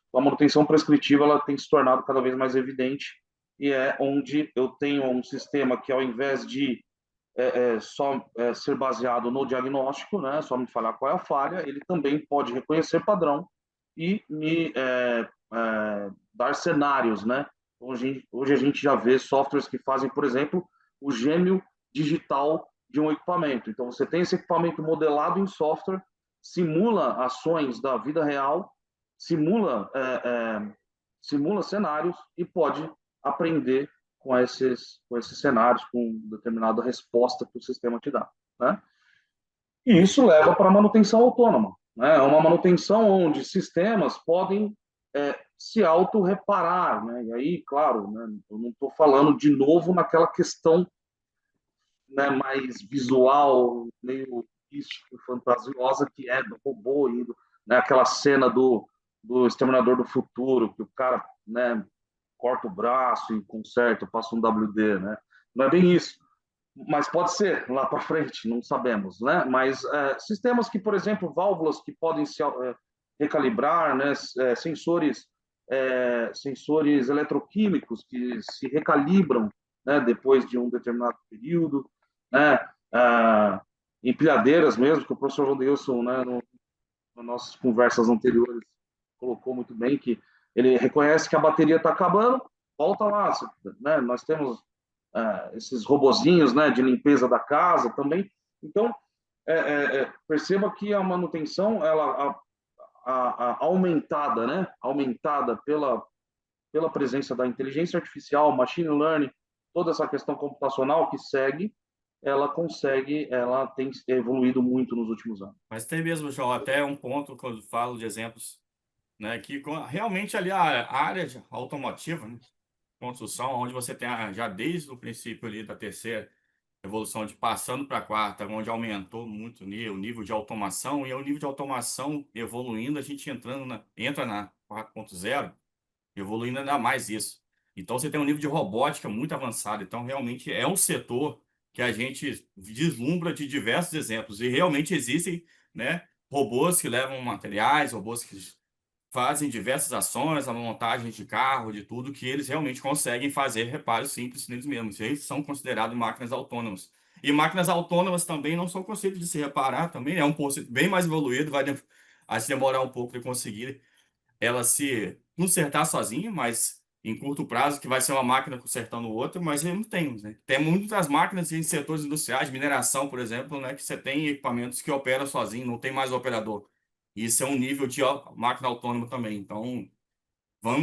Então, a manutenção prescritiva ela tem se tornado cada vez mais evidente e é onde eu tenho um sistema que, ao invés de só ser baseado no diagnóstico, né, só me falar qual é a falha, ele também pode reconhecer padrão e me dar cenários, né? Hoje a gente já vê softwares que fazem, por exemplo, o gêmeo digital de um equipamento. Então, você tem esse equipamento modelado em software, simula ações da vida real, simula cenários e pode aprender com esses cenários, com determinada resposta que o sistema te dá, né? E isso leva para a manutenção autônoma, né? É uma manutenção onde sistemas podem se auto-reparar, né? E aí, claro, né, eu não estou falando de novo naquela questão, né, mais visual, meio mística, fantasiosa, que é do robô indo, né, aquela cena do Exterminador do Futuro, que o cara, né, corta o braço e conserta, passa um WD, né? Não é bem isso, mas pode ser lá para frente, não sabemos, né? Mas sistemas que, por exemplo, válvulas que podem se recalibrar, né? Sensores eletroquímicos que se recalibram, né? Depois de um determinado período, né? Empilhadeiras mesmo, que o professor Wanderilson, né, nas nossas conversas anteriores colocou muito bem, que ele reconhece que a bateria está acabando, volta lá, né? Nós temos esses robozinhos, né, de limpeza da casa também. Então, perceba que a manutenção, ela aumentada, né, aumentada pela presença da inteligência artificial, machine learning, toda essa questão computacional que segue, ela tem evoluído muito nos últimos anos. Mas tem mesmo, João, até um ponto que eu falo de exemplos, né, que realmente ali a área automotiva, né, construção, onde você tem já desde o princípio ali da terceira evolução de passando para a quarta, onde aumentou muito o nível de automação, e o nível de automação evoluindo, a gente entra na 4.0, evoluindo ainda mais isso. Então você tem um nível de robótica muito avançado. Então realmente é um setor que a gente vislumbra de diversos exemplos. E realmente existem, né, robôs que levam materiais, robôs que fazem diversas ações, a montagem de carro, de tudo, que eles realmente conseguem fazer reparos simples neles mesmos. Eles são considerados máquinas autônomas. E máquinas autônomas também não são conceitos de se reparar, também é um conceito bem mais evoluído, vai se demorar um pouco de conseguir ela se consertar sozinha, mas em curto prazo, que vai ser uma máquina consertando outra, mas não temos, né? Tem muitas máquinas em setores industriais, mineração, por exemplo, né, que você tem equipamentos que operam sozinho, não tem mais operador. Isso é um nível de máquina autônoma também. Então,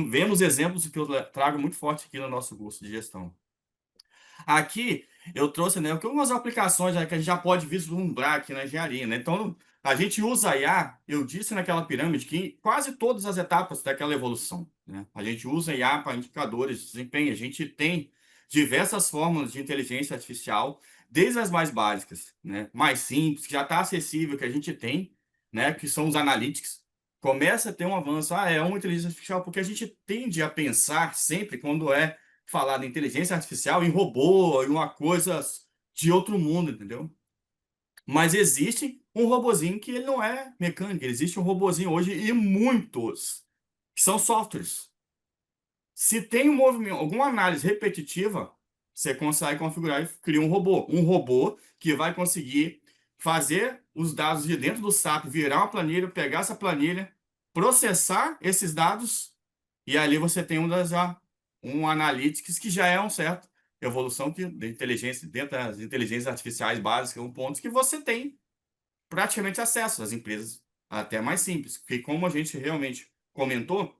vemos exemplos que eu trago muito forte aqui no nosso curso de gestão. Aqui eu trouxe, né, algumas aplicações, né, que a gente já pode vislumbrar aqui na engenharia, né? Então, a gente usa a IA, eu disse naquela pirâmide, que em quase todas as etapas daquela evolução, né? A gente usa a IA para indicadores de desempenho, a gente tem diversas formas de inteligência artificial, desde as mais básicas, né, mais simples, que já está acessível, que a gente tem, né, que são os analytics. Começa a ter um avanço, é uma inteligência artificial, porque a gente tende a pensar sempre, quando é falar de inteligência artificial, em robô, em uma coisa de outro mundo, entendeu? Mas existe um robozinho que ele não é mecânico, existe um robozinho hoje e muitos que são softwares. Se tem um movimento, alguma análise repetitiva, você consegue configurar e criar um robô. Um robô que vai conseguir fazer os dados de dentro do SAP, virar uma planilha, pegar essa planilha, processar esses dados, e ali você tem um analytics que já é um certo evolução de inteligência, dentro das inteligências artificiais básicas, um ponto que você tem praticamente acesso às empresas até mais simples, porque como a gente realmente comentou,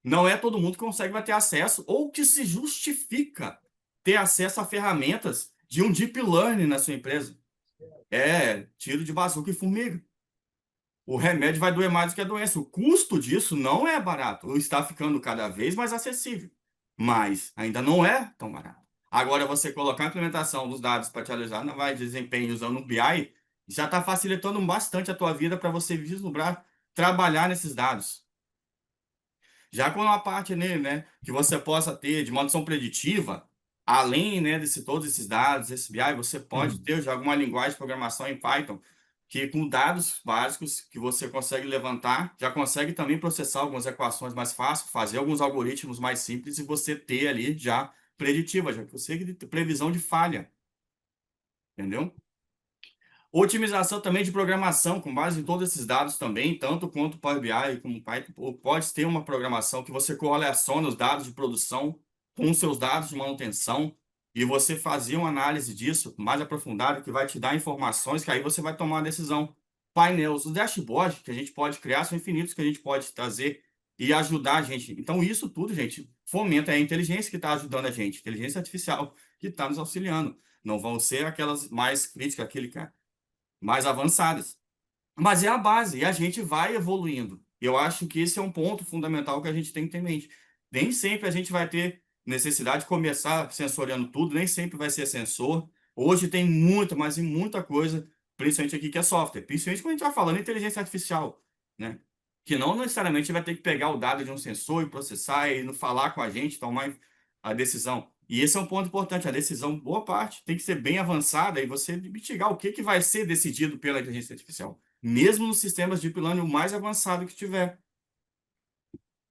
não é todo mundo que vai ter acesso ou que se justifica ter acesso a ferramentas de um deep learning na sua empresa. É tiro de bazuca e formiga. O remédio vai doer mais do que a doença. O custo disso não é barato. Está ficando cada vez mais acessível, mas ainda não é tão barato. Agora, você colocar a implementação dos dados para te analisar na vai de desempenho usando o BI, já está facilitando bastante a tua vida para você vislumbrar, trabalhar nesses dados. Já com a parte nele, né, que você possa ter de manutenção preditiva, além, né, todos esses dados, esse BI, você pode ter já alguma linguagem de programação em Python, que com dados básicos que você consegue levantar, já consegue também processar algumas equações mais fáceis, fazer alguns algoritmos mais simples e você ter ali já preditiva, já que você tem previsão de falha. Entendeu? Otimização também de programação, com base em todos esses dados também, tanto quanto Power BI como Python, pode ter uma programação que você correlaciona os dados de produção com os seus dados de manutenção e você fazer uma análise disso mais aprofundada, que vai te dar informações que aí você vai tomar uma decisão. Painéis, os dashboards que a gente pode criar são infinitos, que a gente pode trazer e ajudar a gente. Então, isso tudo, gente, fomenta a inteligência que está ajudando a gente, inteligência artificial que está nos auxiliando. Não vão ser aquelas mais críticas, mais avançadas. Mas é a base, e a gente vai evoluindo. Eu acho que esse é um ponto fundamental que a gente tem que ter em mente. Nem sempre a gente vai ter necessidade de começar sensoriando tudo, nem sempre vai ser sensor. Hoje tem muita, mas muita coisa, principalmente aqui que é software. Principalmente quando a gente vai falando de inteligência artificial, né? Que não necessariamente vai ter que pegar o dado de um sensor e processar e falar com a gente, tomar a decisão. E esse é um ponto importante, a decisão, boa parte, tem que ser bem avançada e você mitigar o que vai ser decidido pela inteligência artificial, mesmo nos sistemas de deep learning o mais avançado que tiver.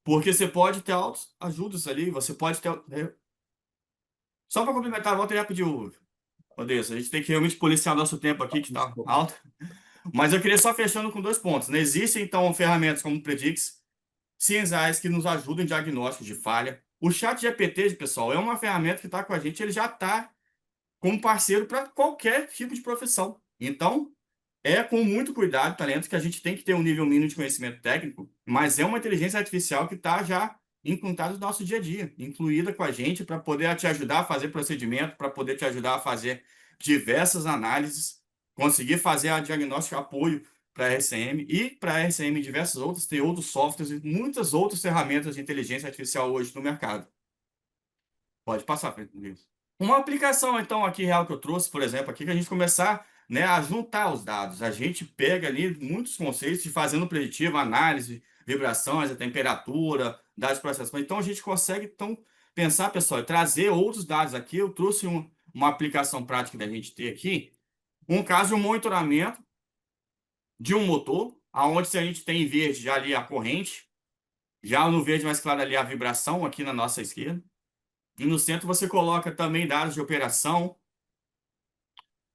Porque você pode ter ajudas ali, você pode ter... Só para complementar, volta já pediu, Odessa, a gente tem que realmente policiar nosso tempo aqui, que está alto. Mas eu queria só fechando com 2 pontos, né? Existem, então, ferramentas como o Predix, cienzais que nos ajudam em diagnóstico de falha. O ChatGPT, pessoal, é uma ferramenta que está com a gente, ele já está como parceiro para qualquer tipo de profissão. Então, é com muito cuidado, talento, que a gente tem que ter um nível mínimo de conhecimento técnico, mas é uma inteligência artificial que está já incluída no nosso dia a dia, incluída com a gente para poder te ajudar a fazer procedimento, para poder te ajudar a fazer diversas análises, conseguir fazer a diagnóstico apoio para a RCM e para a RCM diversos outros, tem outros softwares e muitas outras ferramentas de inteligência artificial hoje no mercado. Pode passar, Felipe. Uma aplicação, então, aqui real que eu trouxe, por exemplo, aqui que a gente começar, né, a juntar os dados. A gente pega ali muitos conceitos de fazendo preditivo, análise, vibrações, a temperatura, dados de processamento. Então, a gente consegue, então, pensar, pessoal, e trazer outros dados aqui. Eu trouxe uma aplicação prática da gente ter aqui, um caso de um monitoramento de um motor, aonde se a gente tem em verde já ali a corrente, já no verde mais claro ali a vibração aqui na nossa esquerda. E no centro você coloca também dados de operação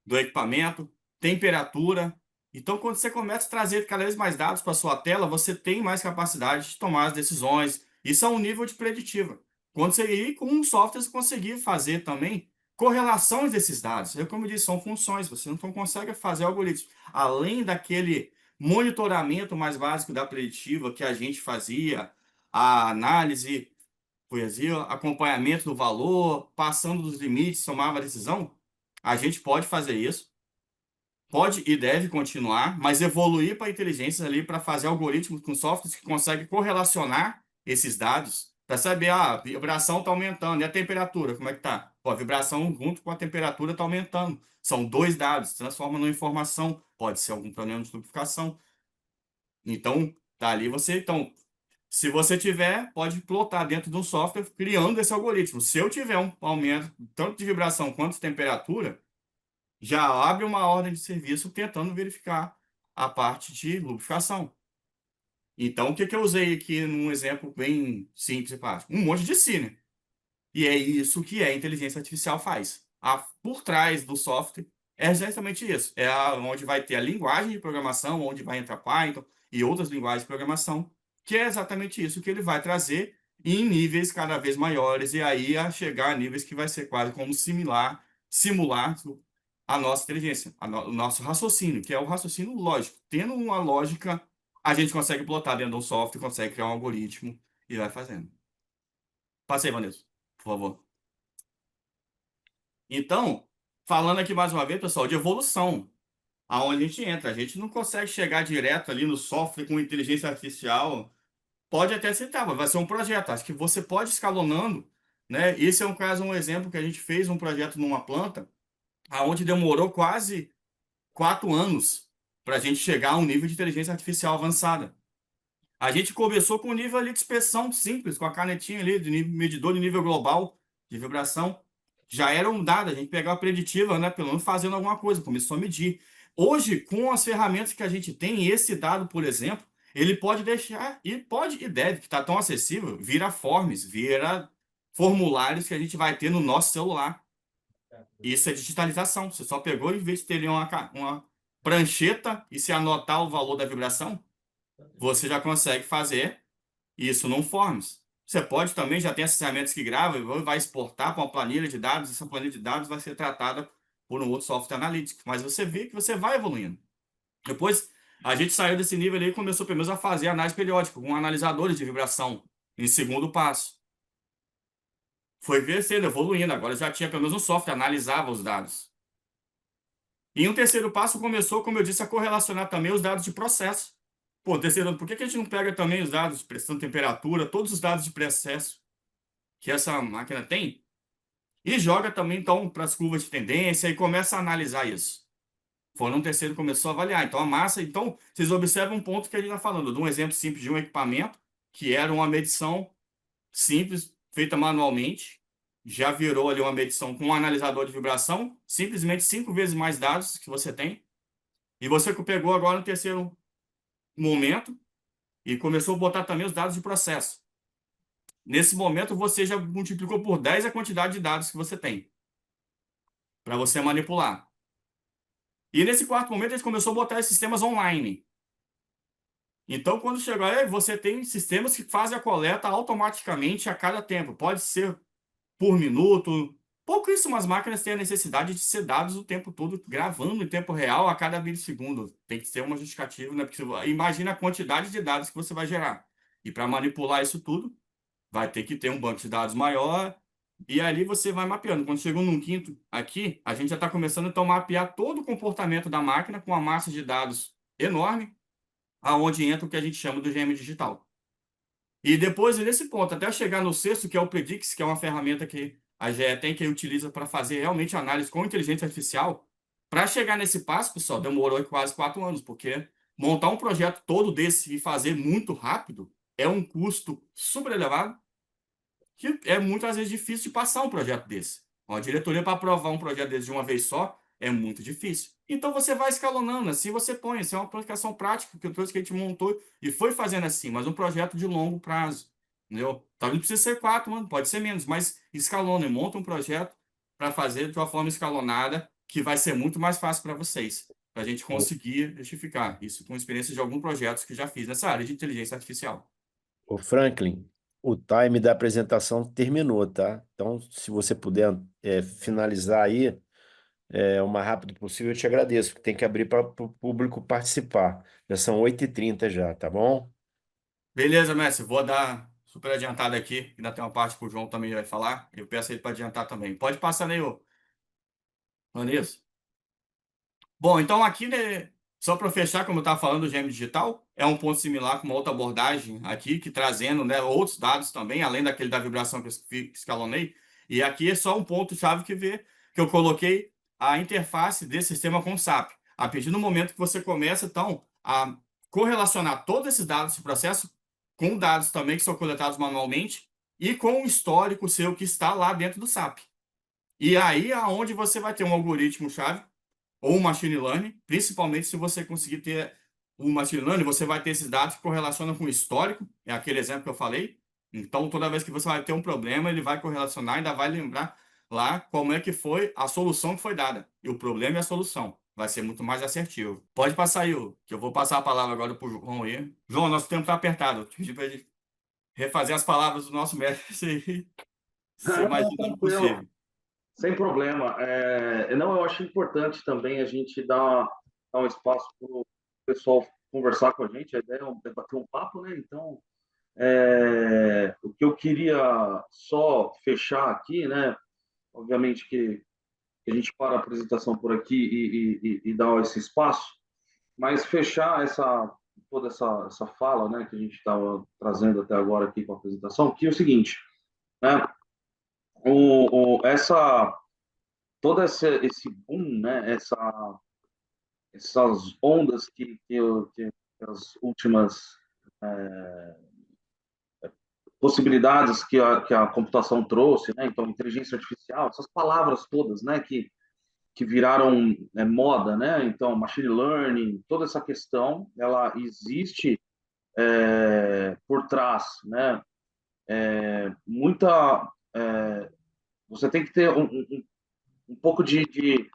do equipamento, temperatura. Então, quando você começa a trazer cada vez mais dados para a sua tela, você tem mais capacidade de tomar as decisões. Isso é um nível de preditiva. Quando você ir com um software, você conseguir fazer também correlações desses dados. Eu, como eu disse, são funções. Você não consegue fazer algoritmos. Além daquele monitoramento mais básico da preditiva que a gente fazia, a análise poesia, acompanhamento do valor, passando dos limites, tomava a decisão, a gente pode fazer isso, pode e deve continuar, mas evoluir para inteligências ali para fazer algoritmos com softwares que conseguem correlacionar esses dados para saber, a vibração está aumentando, e a temperatura, como é que está? A vibração junto com a temperatura está aumentando. São dois dados, transforma numa informação, pode ser algum problema de lubrificação. Então, tá ali você, então, se você tiver, pode plotar dentro de um software criando esse algoritmo. Se eu tiver um aumento tanto de vibração quanto de temperatura, já abre uma ordem de serviço tentando verificar a parte de lubrificação. Então, o que eu usei aqui num exemplo bem simples e prático? Um monte de cine. E é isso que a inteligência artificial faz. Por trás do software é exatamente isso. É onde vai ter a linguagem de programação, onde vai entrar Python e outras linguagens de programação, que é exatamente isso que ele vai trazer em níveis cada vez maiores, e aí a chegar a níveis que vai ser quase como simular a nossa inteligência, o nosso raciocínio, que é o raciocínio lógico. Tendo uma lógica, a gente consegue plotar dentro de um software, consegue criar um algoritmo e vai fazendo. Passei, Vanessa, por favor. Então, falando aqui mais uma vez, pessoal, de evolução, aonde a gente entra. A gente não consegue chegar direto ali no software com inteligência artificial. Pode até aceitar, mas vai ser um projeto. Acho que você pode escalonando, né? Esse é um exemplo que a gente fez um projeto numa planta, aonde demorou quase 4 anos para a gente chegar a um nível de inteligência artificial avançada. A gente começou com um nível ali de inspeção simples, com a canetinha ali, de medidor de nível global de vibração. Já era um dado, a gente pegava a preditiva, né? Pelo menos fazendo alguma coisa, começou a medir. Hoje, com as ferramentas que a gente tem, esse dado, por exemplo, ele pode deixar, e pode e deve, que está tão acessível, vira forms, vira formulários que a gente vai ter no nosso celular. Isso é digitalização. Você só pegou, em vez de ter ali uma prancheta e se anotar o valor da vibração, você já consegue fazer isso num Forms. Você pode também, já tem essas ferramentas que gravam e vai exportar para uma planilha de dados. Essa planilha de dados vai ser tratada por um outro software analítico. Mas você vê que você vai evoluindo. Depois, a gente saiu desse nível ali e começou pelo menos a fazer análise periódica com analisadores de vibração em segundo passo. Foi crescendo, evoluindo. Agora já tinha pelo menos um software, analisava os dados. E um terceiro passo começou, como eu disse, a correlacionar também os dados de processo. Pô, terceiro, por que a gente não pega também os dados de pressão, temperatura, todos os dados de processo que essa máquina tem e joga também, então, para as curvas de tendência e começa a analisar isso? Foi um terceiro começou a avaliar. Então, a massa... Então, vocês observam um ponto que a gente está falando, de um exemplo simples de um equipamento que era uma medição simples, feita manualmente, já virou ali uma medição com um analisador de vibração, simplesmente 5 vezes mais dados que você tem, e você pegou agora no terceiro momento e começou a botar também os dados de processo. Nesse momento, você já multiplicou por 10 a quantidade de dados que você tem para você manipular. E nesse quarto momento, eles começou a botar sistemas online. Então, quando chegou aí, você tem sistemas que fazem a coleta automaticamente a cada tempo. Pode ser por minuto. Pouquíssimas máquinas têm a necessidade de ser dados o tempo todo, gravando em tempo real a cada milissegundo. Tem que ser uma justificativa, né? Porque imagina a quantidade de dados que você vai gerar. E para manipular isso tudo, vai ter que ter um banco de dados maior, e ali você vai mapeando. Quando chegou num quinto aqui, a gente já está começando então a mapear todo o comportamento da máquina com uma massa de dados enorme, aonde entra o que a gente chama do GM digital. E depois, nesse ponto, até chegar no sexto, que é o Predix, que é uma ferramenta que a GE tem, que utiliza para fazer realmente análise com inteligência artificial. Para chegar nesse passo, pessoal, demorou quase 4 anos, porque montar um projeto todo desse e fazer muito rápido é um custo super elevado, que é muitas vezes difícil de passar um projeto desse. Uma diretoria para aprovar um projeto desse de uma vez só é muito difícil. Então você vai escalonando, assim você põe, isso é uma aplicação prática que a gente montou e foi fazendo assim, mas um projeto de longo prazo, entendeu? Talvez não precisa ser 4 anos, pode ser menos, mas escalona e monta um projeto para fazer de uma forma escalonada que vai ser muito mais fácil para vocês, para a gente conseguir justificar isso com experiência de alguns projetos que já fiz nessa área de inteligência artificial. Ô Franklin, o time da apresentação terminou, tá? Então, se você puder finalizar aí o mais rápido possível, eu te agradeço, porque tem que abrir para o público participar. Já são 8h30 já, tá bom? Beleza, mestre. Vou dar super adiantada aqui. Ainda tem uma parte que o João também vai falar. Eu peço ele para adiantar também. Pode passar, né, ô Vanessa? Bom, então aqui, né, só para fechar, como eu estava falando, o GM Digital é um ponto similar com uma outra abordagem aqui, que trazendo, né, outros dados também, além daquele da vibração que eu escalonei. E aqui é só um ponto-chave que eu coloquei a interface desse sistema com o SAP. A partir do momento que você começa, então, a correlacionar todos esses dados desse processo com dados também que são coletados manualmente e com o histórico seu que está lá dentro do SAP. E aí é onde você vai ter um algoritmo-chave ou um machine learning, principalmente se você conseguir ter um machine learning, você vai ter esses dados que correlacionam com o histórico, é aquele exemplo que eu falei. Então, toda vez que você vai ter um problema, ele vai correlacionar e ainda vai lembrar lá como é que foi a solução que foi dada. E o problema é a solução. Vai ser muito mais assertivo. Pode passar aí, que eu vou passar a palavra agora para o João aí. João, nosso tempo está apertado. Eu te pedi para ele refazer as palavras do nosso mestre aí, ser mais Não, dinâmico tranquilo. possível. Sem problema. Não, eu acho importante também a gente dar um espaço para o pessoal conversar com a gente. A ideia é bater um papo, né? Então, o que eu queria só fechar aqui, né? Obviamente que a gente para a apresentação por aqui e dá esse espaço, mas fechar toda essa fala, né, que a gente estava trazendo até agora aqui com a apresentação, que é o seguinte, né? Essa todo esse boom, né? Essas ondas que as últimas possibilidades que a computação trouxe, né? Então, inteligência artificial, essas palavras todas, né? Que viraram moda, né? Então, machine learning, toda essa questão, ela existe por trás, né? Muita, você tem que ter um pouco de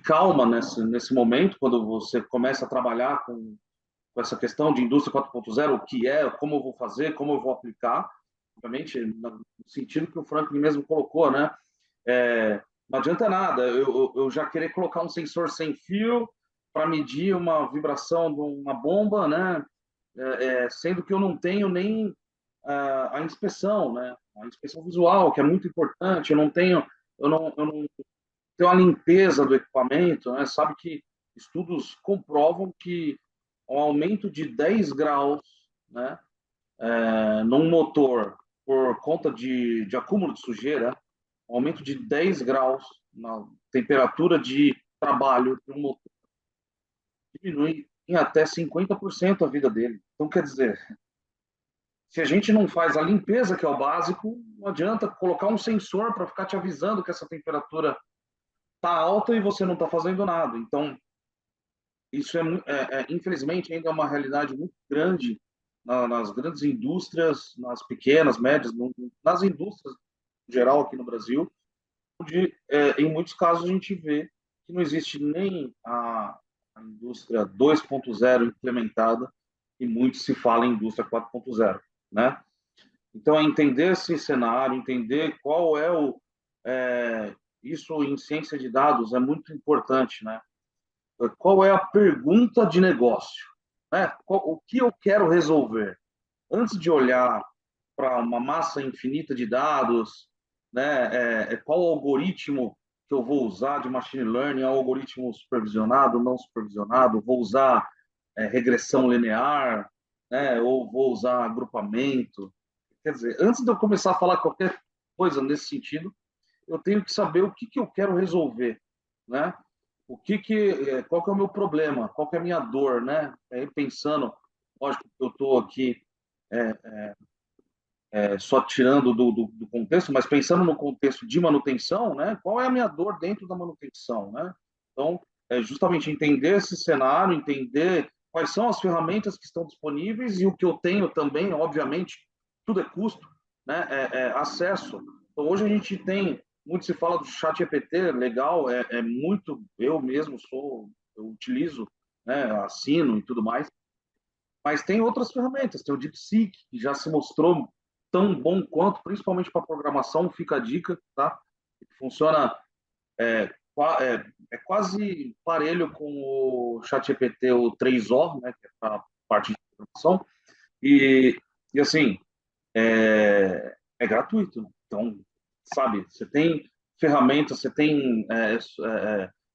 calma nesse momento, quando você começa a trabalhar com essa questão de indústria 4.0, o que é, como eu vou fazer, como eu vou aplicar, obviamente, no sentido que o Franklin mesmo colocou, né? Não adianta nada eu já querer colocar um sensor sem fio para medir uma vibração de uma bomba, né? Sendo que eu não tenho nem a inspeção, né? A inspeção visual, que é muito importante, eu não tenho a limpeza do equipamento, né? Sabe que estudos comprovam que um aumento de 10 graus, né, num motor por conta de acúmulo de sujeira, um aumento de 10 graus na temperatura de trabalho de um motor diminui em até 50% a vida dele. Então, quer dizer, se a gente não faz a limpeza, que é o básico, não adianta colocar um sensor para ficar te avisando que essa temperatura está alta e você não está fazendo nada. Então, isso infelizmente ainda é uma realidade muito grande nas grandes indústrias, nas pequenas, médias, nas indústrias em geral aqui no Brasil, onde em muitos casos a gente vê que não existe nem a indústria 2.0 implementada e muito se fala em indústria 4.0, né? Então, entender esse cenário, entender qual isso em ciência de dados é muito importante, né? Qual é a pergunta de negócio, né? O que eu quero resolver? Antes de olhar para uma massa infinita de dados, né? Qual algoritmo que eu vou usar de machine learning? É um algoritmo supervisionado, não supervisionado? Vou usar regressão linear, né? Ou vou usar agrupamento? Quer dizer, antes de eu começar a falar qualquer coisa nesse sentido, eu tenho que saber o que eu quero resolver, né? Qual que é o meu problema? Qual que é a minha dor, né? Aí pensando, lógico que eu estou aqui só tirando do contexto, mas pensando no contexto de manutenção, né? Qual é a minha dor dentro da manutenção, né? Então, justamente entender esse cenário, entender quais são as ferramentas que estão disponíveis e o que eu tenho também, obviamente, tudo é custo, né? Acesso. Então, hoje a gente tem, muito se fala do chat GPT, legal, muito, eu mesmo eu utilizo, né? Assino e tudo mais, mas tem outras ferramentas, tem o DeepSeek, que já se mostrou tão bom quanto, principalmente para programação, fica a dica, tá? Funciona, é quase parelho com o ChatGPT, o 3O, né, que é para a parte de programação, e assim, é gratuito. Então, sabe, você tem ferramentas, você tem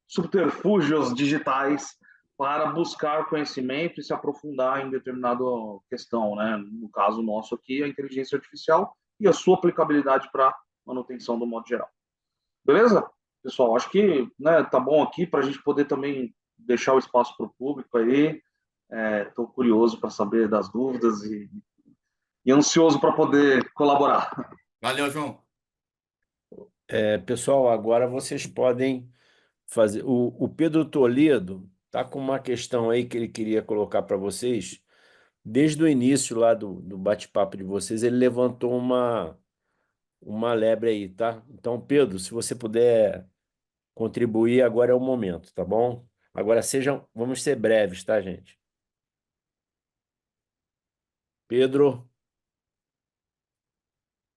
subterfúgios digitais para buscar conhecimento e se aprofundar em determinada questão, né? No caso nosso aqui, a inteligência artificial e a sua aplicabilidade para manutenção do modo geral. Beleza? Pessoal, acho que, né, tá bom aqui para a gente poder também deixar o espaço para o público aí. Estou curioso para saber das dúvidas e ansioso para poder colaborar. Valeu, João. Pessoal, agora vocês podem fazer. O Pedro Toledo está com uma questão aí que ele queria colocar para vocês. Desde o início lá do bate-papo de vocês, ele levantou uma lebre aí, tá? Então, Pedro, se você puder contribuir, agora é o momento, tá bom? Agora vamos ser breves, tá, gente? Pedro,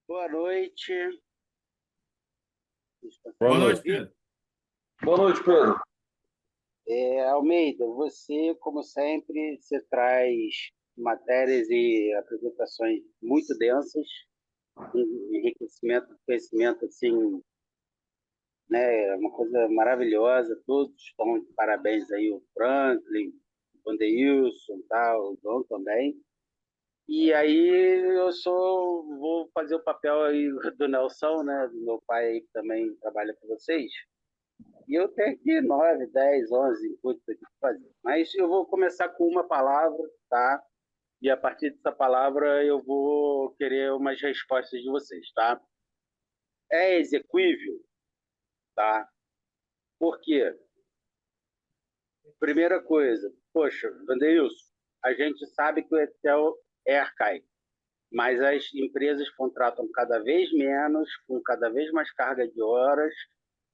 Boa noite. boa Boa noite, noite. Pedro. Boa noite, Pedro. Almeida, você, como sempre, você traz matérias e apresentações muito densas, um enriquecimento de conhecimento, assim, né, uma coisa maravilhosa. Todos estão de parabéns aí, o Franklin, o Wanderilson, tá, o João também. E aí vou fazer o papel aí do Nelson, né, do meu pai aí que também trabalha com vocês. E eu tenho aqui 9, 10, 11 inputs aqui para fazer. Mas eu vou começar com uma palavra, tá? E a partir dessa palavra eu vou querer umas respostas de vocês, tá? É exequível, tá? Por quê? Primeira coisa, poxa, Wanderilson, a gente sabe que o Excel é arcaico, mas as empresas contratam cada vez menos, com cada vez mais carga de horas,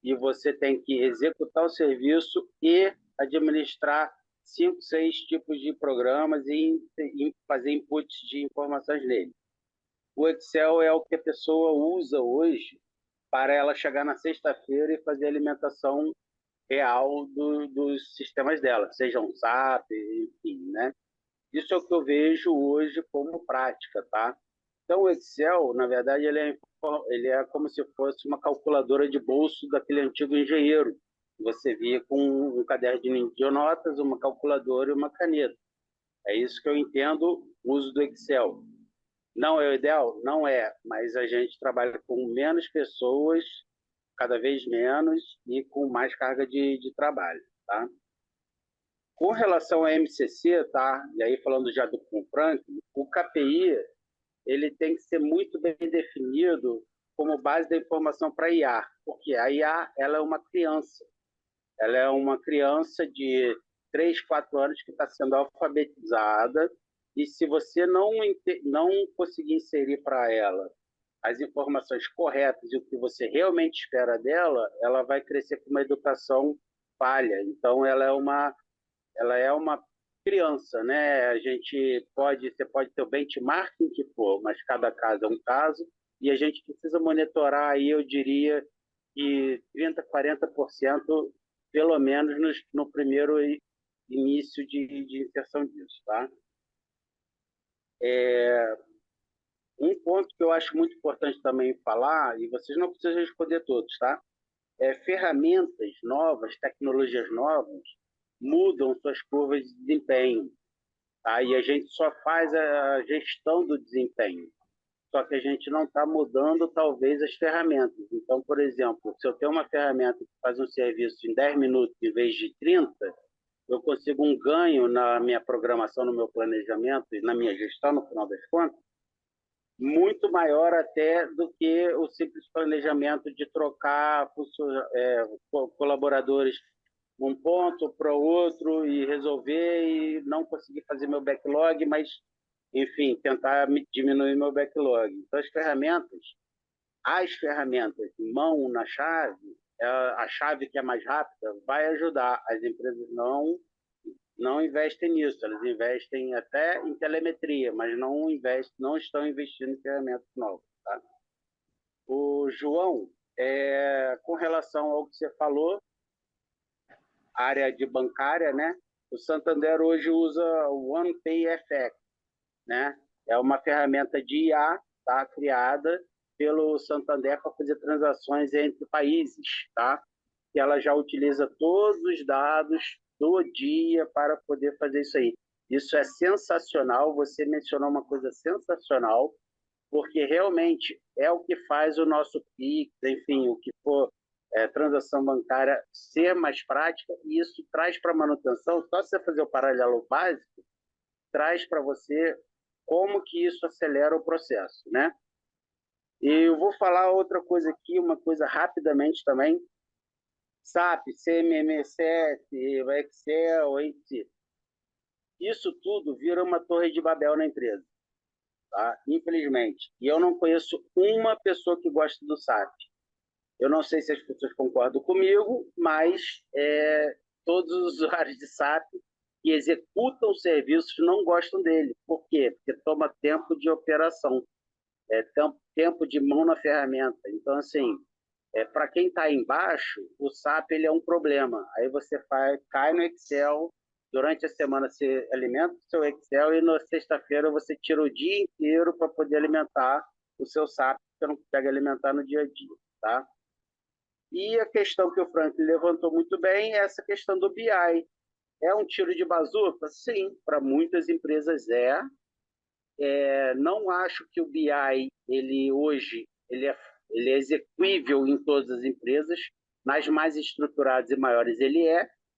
e você tem que executar o serviço e administrar 5, 6 tipos de programas e fazer inputs de informações nele. O Excel é o que a pessoa usa hoje para ela chegar na sexta-feira e fazer a alimentação real dos sistemas dela, sejam SAP, enfim, né? Isso é o que eu vejo hoje como prática, tá? Então, o Excel, na verdade, ele é como se fosse uma calculadora de bolso daquele antigo engenheiro. Você via com um caderno de notas, uma calculadora e uma caneta. É isso que eu entendo o uso do Excel. Não é o ideal? Não é, mas a gente trabalha com menos pessoas, cada vez menos, e com mais carga de trabalho, tá? Com relação à MCC, tá? E aí falando já com o Franklin, o KPI ele tem que ser muito bem definido como base da informação para a IA, porque a IA ela é uma criança. Ela é uma criança de 3, 4 anos que está sendo alfabetizada e se você não conseguir inserir para ela as informações corretas e o que você realmente espera dela, ela vai crescer com uma educação falha. Então, ela é uma criança, né? Você pode ter o benchmarking que for, mas cada caso é um caso, e a gente precisa monitorar aí, eu diria, que 30, 40%, pelo menos no primeiro início de inserção disso, tá? Um ponto que eu acho muito importante também falar, e vocês não precisam responder todos, tá? Ferramentas novas, tecnologias novas, mudam suas curvas de desempenho, tá? E a gente só faz a gestão do desempenho. Só que a gente não está mudando, talvez, as ferramentas. Então, por exemplo, se eu tenho uma ferramenta que faz um serviço em 10 minutos em vez de 30, eu consigo um ganho na minha programação, no meu planejamento e na minha gestão, no final das contas, muito maior até do que o simples planejamento de trocar colaboradores um ponto para o outro e resolver e não conseguir fazer meu backlog, mas, enfim, tentar diminuir meu backlog. Então, as ferramentas mão na chave, a chave que é mais rápida, vai ajudar. As empresas não investem nisso, elas investem até em telemetria, mas não estão investindo em ferramentas novas. Tá? O João, com relação ao que você falou, área de bancária, né? O Santander hoje usa o OnePayFX, né? É uma ferramenta de IA, tá? Criada pelo Santander para fazer transações entre países, tá? E ela já utiliza todos os dados do dia para poder fazer isso aí. Isso é sensacional, você mencionou uma coisa sensacional, porque realmente é o que faz o nosso Pix, enfim, o que for transação bancária ser mais prática, e isso traz para a manutenção, só você fazer o paralelo básico, traz para você como que isso acelera o processo, né? E eu vou falar outra coisa aqui, uma coisa rapidamente também, SAP, CMMS7, Excel, etc. Isso tudo vira uma torre de Babel na empresa, tá? Infelizmente. E eu não conheço uma pessoa que gosta do SAP. Eu não sei se as pessoas concordam comigo, mas todos os usuários de SAP que executam serviços não gostam dele. Por quê? Porque toma tempo de operação, tempo de mão na ferramenta. Então, assim, para quem está embaixo, o SAP ele é um problema. Aí você cai no Excel, durante a semana você alimenta o seu Excel e na sexta-feira você tira o dia inteiro para poder alimentar o seu SAP, que você não consegue alimentar no dia a dia, tá? E a questão que o Frank levantou muito bem é essa questão do BI. É um tiro de bazuca? Sim, para muitas empresas não acho que o BI, ele é execuível em todas as empresas. Nas mais estruturadas e maiores ele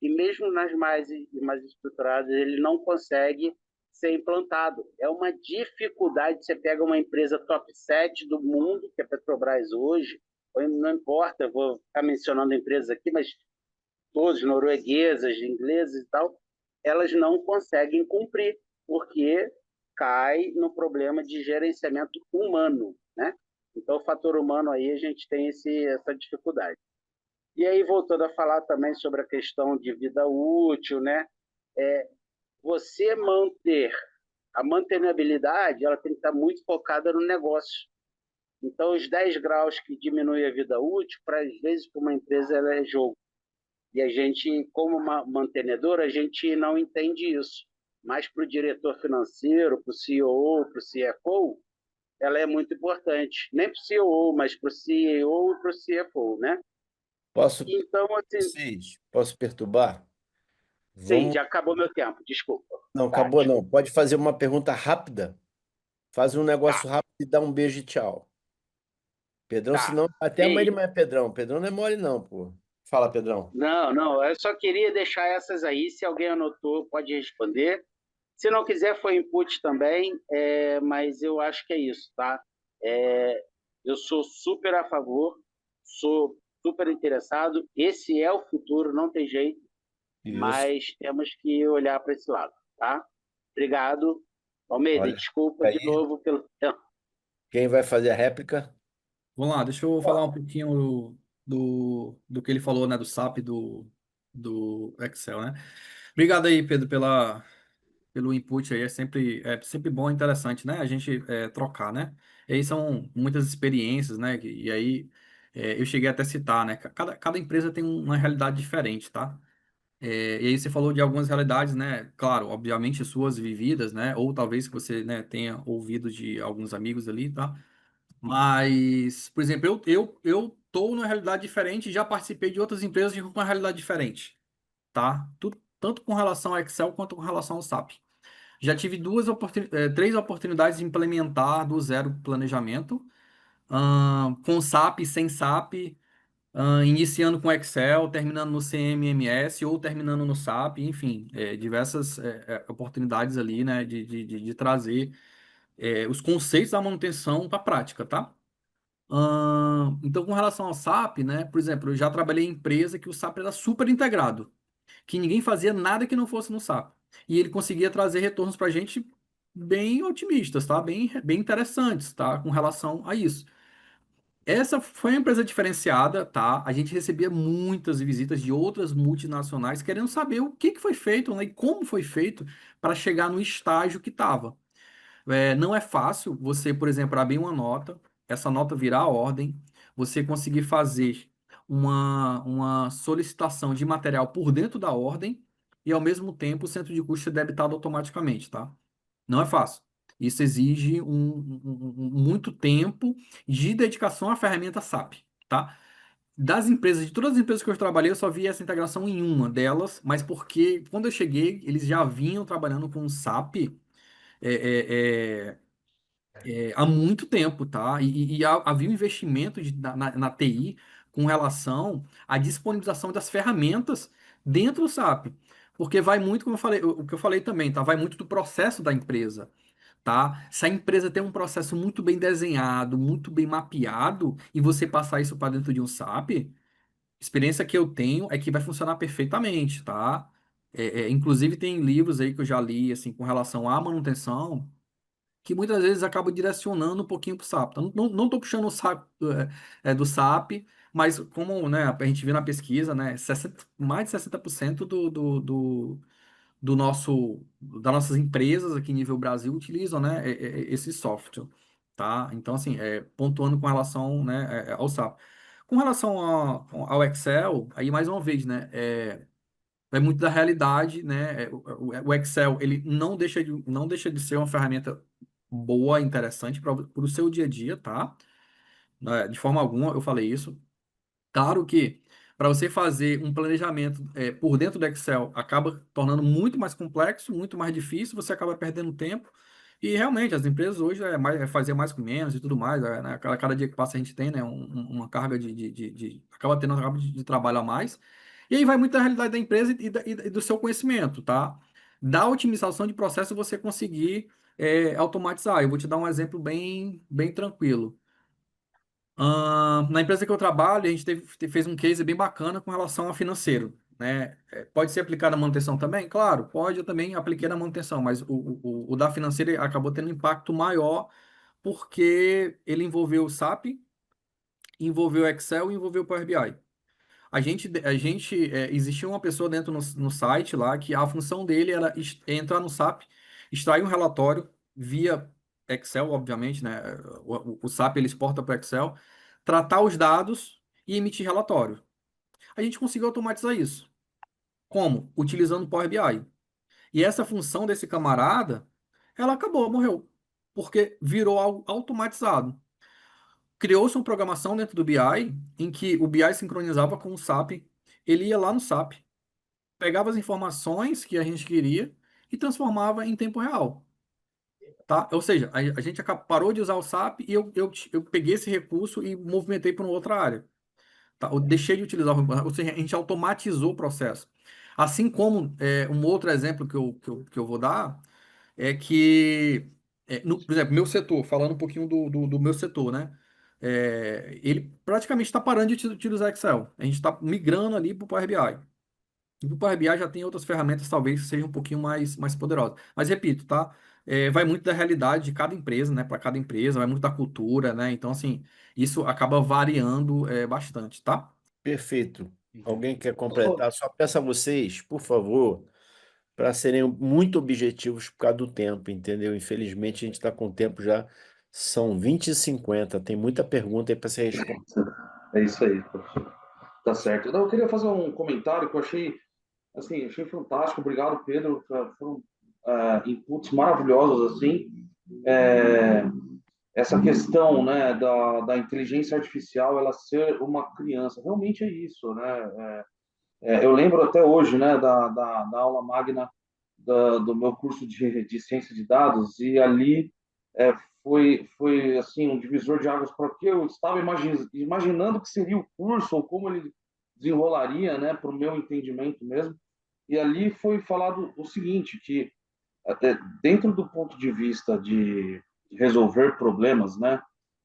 e mesmo nas mais estruturadas ele não consegue ser implantado. É uma dificuldade. Você pega uma empresa top 7 do mundo, que é a Petrobras hoje, não importa, eu vou ficar mencionando empresas aqui, mas todas norueguesas, inglesas e tal, elas não conseguem cumprir, porque cai no problema de gerenciamento humano, né? Então, o fator humano aí, a gente tem essa dificuldade. E aí, voltando a falar também sobre a questão de vida útil, né? Você manter a mantenibilidade, ela tem que estar muito focada no negócio. Então, os 10 graus que diminuem a vida útil, às vezes, para uma empresa, ela é jogo. E a gente, como uma mantenedora, a gente não entende isso. Mas para o diretor financeiro, para o CEO, para o CFO, ela é muito importante. Nem para o CEO, mas para o CEO e para o CFO, né? Posso, Então, assim, posso perturbar? sim, já acabou meu tempo, desculpa. Não, Tá, acabou não. desculpa. Pode fazer uma pergunta rápida. Faz um Tá, negócio rápido e dá um beijo e tchau. Pedrão, tá. senão até amanhã de Ei, manhã é Pedrão. Pedrão não é mole não, pô. Fala, Pedrão. não, eu só queria deixar essas aí. Se alguém anotou, pode responder. Se não quiser, foi input também, mas eu acho que é isso, tá? Eu sou super a favor, sou super interessado. Esse é o futuro, não tem jeito, Isso. mas temos que olhar para esse lado, tá? Obrigado. Almeida, Olha, desculpa de aí, novo pelo tempo. quem vai fazer a réplica? Vamos lá, deixa eu falar um pouquinho do que ele falou, né, do SAP, do Excel, né? Obrigado aí, Pedro, pelo input aí, é sempre bom e interessante, né, a gente trocar, né? E aí são muitas experiências, né, e aí eu cheguei até a citar, né, cada empresa tem uma realidade diferente, tá? E aí você falou de algumas realidades, né? Claro, obviamente suas vividas, né? Ou talvez que você, né, tenha ouvido de alguns amigos ali, tá? Mas, por exemplo, eu tô numa realidade diferente e já participei de outras empresas com uma realidade diferente, tá? Tanto com relação ao Excel quanto com relação ao SAP. Já tive três oportunidades de implementar do zero planejamento, com SAP, sem SAP, iniciando com Excel, terminando no CMMS ou terminando no SAP, enfim, diversas oportunidades ali, né, de trazer os conceitos da manutenção para a prática, tá? Então, com relação ao SAP, né, por exemplo, eu já trabalhei em empresa que o SAP era super integrado, que ninguém fazia nada que não fosse no SAP. E ele conseguia trazer retornos para a gente bem otimistas, tá? Bem interessantes, tá? Com relação a isso. Essa foi uma empresa diferenciada, tá? A gente recebia muitas visitas de outras multinacionais querendo saber o que foi feito, né, e como foi feito para chegar no estágio que estava. Não é fácil você, por exemplo, abrir uma nota, essa nota virar a ordem, você conseguir fazer uma solicitação de material por dentro da ordem e, ao mesmo tempo, o centro de custo é debitado automaticamente, tá? Não é fácil. Isso exige muito tempo de dedicação à ferramenta SAP, tá? De todas as empresas que eu trabalhei, eu só vi essa integração em uma delas, mas porque quando eu cheguei, eles já vinham trabalhando com SAP é, é, é, há muito tempo, tá? Havia um investimento na TI com relação à disponibilização das ferramentas dentro do SAP. Porque vai muito, como eu falei, o que eu falei também, tá? Vai muito do processo da empresa, tá? Se a empresa tem um processo muito bem desenhado, muito bem mapeado, e você passar isso para dentro de um SAP, experiência que eu tenho é que vai funcionar perfeitamente, tá? Inclusive tem livros aí que eu já li, assim, com relação à manutenção que muitas vezes acaba direcionando um pouquinho para o SAP. Então, não tô puxando o SAP do SAP, mas como, né, a gente viu na pesquisa, né, mais de 60% das nossas empresas aqui em nível Brasil utilizam, né, esse software, tá? Então, assim, pontuando com relação, né, ao SAP. Com relação ao Excel, aí mais uma vez, né, é muito da realidade, né? O Excel, ele não deixa de ser uma ferramenta boa, interessante para o seu dia a dia, tá? De forma alguma, eu falei isso. Claro que para você fazer um planejamento por dentro do Excel acaba tornando muito mais complexo, muito mais difícil, você acaba perdendo tempo. E realmente, as empresas hoje é fazer mais com menos e tudo mais, né? Cada dia que passa a gente tem, né, uma carga acaba tendo uma carga de trabalho a mais. E aí vai muito da realidade da empresa e do seu conhecimento, tá? Da otimização de processo você conseguir automatizar. Eu vou te dar um exemplo bem tranquilo. Na empresa que eu trabalho, a gente fez um case bem bacana com relação ao financeiro, né? Pode ser aplicado na manutenção também? Claro, pode, eu também apliquei na manutenção, mas o da financeira acabou tendo um impacto maior porque ele envolveu o SAP, envolveu o Excel e envolveu o Power BI. Existia uma pessoa dentro no site lá que a função dele era entrar no SAP, extrair um relatório via Excel, obviamente, né? O SAP ele exporta para Excel, tratar os dados e emitir relatório. A gente conseguiu automatizar isso. Como? Utilizando o Power BI. E essa função desse camarada, ela acabou, morreu, porque virou algo automatizado. Criou-se uma programação dentro do BI em que o BI sincronizava com o SAP, ele ia lá no SAP, pegava as informações que a gente queria e transformava em tempo real, tá? Ou seja, a gente parou de usar o SAP e eu peguei esse recurso e movimentei para uma outra área, tá? Eu deixei de utilizar, ou seja, a gente automatizou o processo. Assim como um outro exemplo que eu vou dar é que, por exemplo, meu setor, falando um pouquinho do meu setor, né? Ele praticamente está parando de utilizar Excel. A gente está migrando ali para o Power BI. E o Power BI já tem outras ferramentas, talvez sejam um pouquinho mais poderosas. Mas repito, tá? Vai muito da realidade de cada empresa, né? Para cada empresa, vai muito da cultura, né? Então, assim, isso acaba variando bastante, tá? Perfeito. Alguém quer Professor, completar? Só peço a vocês, por favor, para serem muito objetivos por causa do tempo, entendeu? Infelizmente, a gente está com o tempo já, são 20h50, tem muita pergunta aí para ser respondida. é isso aí, professor. Tá certo. Não, eu queria fazer um comentário que eu achei Assim, achei fantástico. Obrigado, Pedro. Foram inputs maravilhosos, assim. É, essa questão, né, da inteligência artificial, ela ser uma criança, realmente é isso, né? Eu lembro até hoje, né, da aula magna do meu curso de ciência de dados, e ali é, foi assim, um divisor de águas, porque eu estava imaginando que seria o curso, ou como ele desenrolaria, né, para o meu entendimento mesmo. E ali foi falado o seguinte, que até dentro do ponto de vista de resolver problemas, né,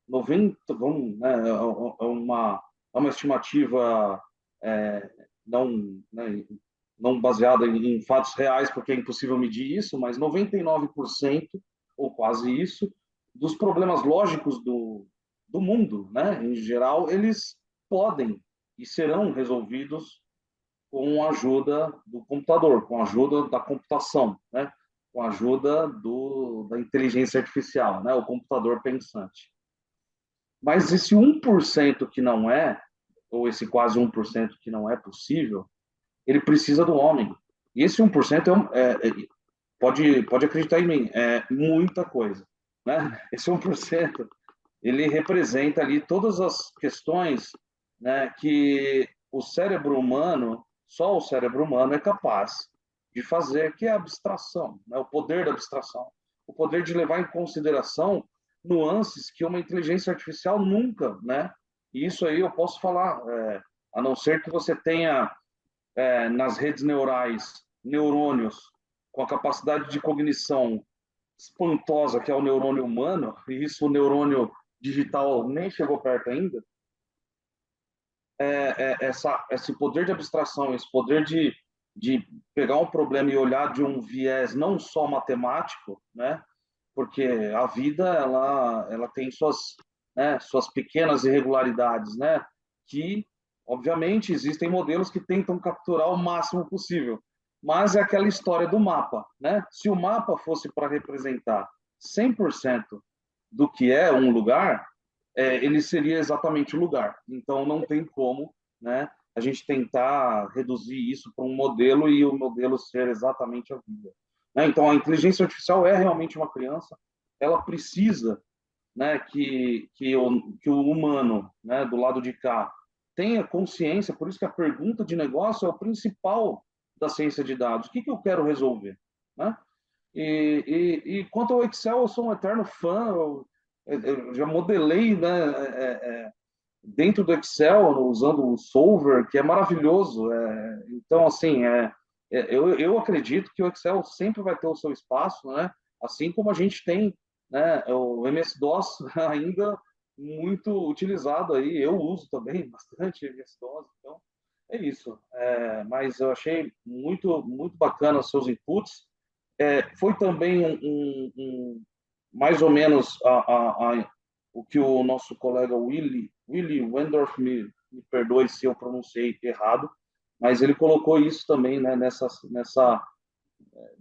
90, vamos, né, é uma estimativa é, não, né, não baseada em fatos reais, porque é impossível medir isso, mas 99%, ou quase isso, dos problemas lógicos do mundo, né, em geral, eles podem e serão resolvidos com a ajuda do computador, com a ajuda da computação, né? Com a ajuda da inteligência artificial, né? O computador pensante. Mas esse 1% que não é, ou esse quase 1% que não é possível, ele precisa do homem. E esse 1% pode acreditar em mim, é muita coisa, né? Esse 1%, ele representa ali todas as questões, né, que o cérebro humano, só o cérebro humano é capaz de fazer, que é a abstração, né, o poder da abstração, o poder de levar em consideração nuances que uma inteligência artificial nunca, né? E isso aí eu posso falar, a não ser que você tenha nas redes neurais neurônios com a capacidade de cognição espantosa que é o neurônio humano, e isso o neurônio digital nem chegou perto ainda, esse poder de abstração, esse poder de pegar um problema e olhar de um viés não só matemático, né? Porque a vida ela tem suas pequenas irregularidades, né? Que obviamente existem modelos que tentam capturar o máximo possível, mas é aquela história do mapa, né? Se o mapa fosse para representar 100% do que é um lugar, ele seria exatamente o lugar. Então não tem como, né, a gente tentar reduzir isso para um modelo e o modelo ser exatamente a vida. Né? Então a inteligência artificial é realmente uma criança, ela precisa, né, que o humano, né, do lado de cá, tenha consciência, por isso que a pergunta de negócio é o principal da ciência de dados. O que eu quero resolver? Né? E quanto ao Excel, eu sou um eterno fã, eu já modelei, né, dentro do Excel, usando o Solver, que é maravilhoso. Então, assim, eu acredito que o Excel sempre vai ter o seu espaço, né? Assim como a gente tem, né, o MS-DOS ainda muito utilizado aí. Eu uso também bastante MS-DOS, então é isso. Mas eu achei muito, muito bacana os seus inputs. Foi também mais ou menos o que o nosso colega Willy Wendorf, me perdoe se eu pronunciei errado, mas ele colocou isso também, né,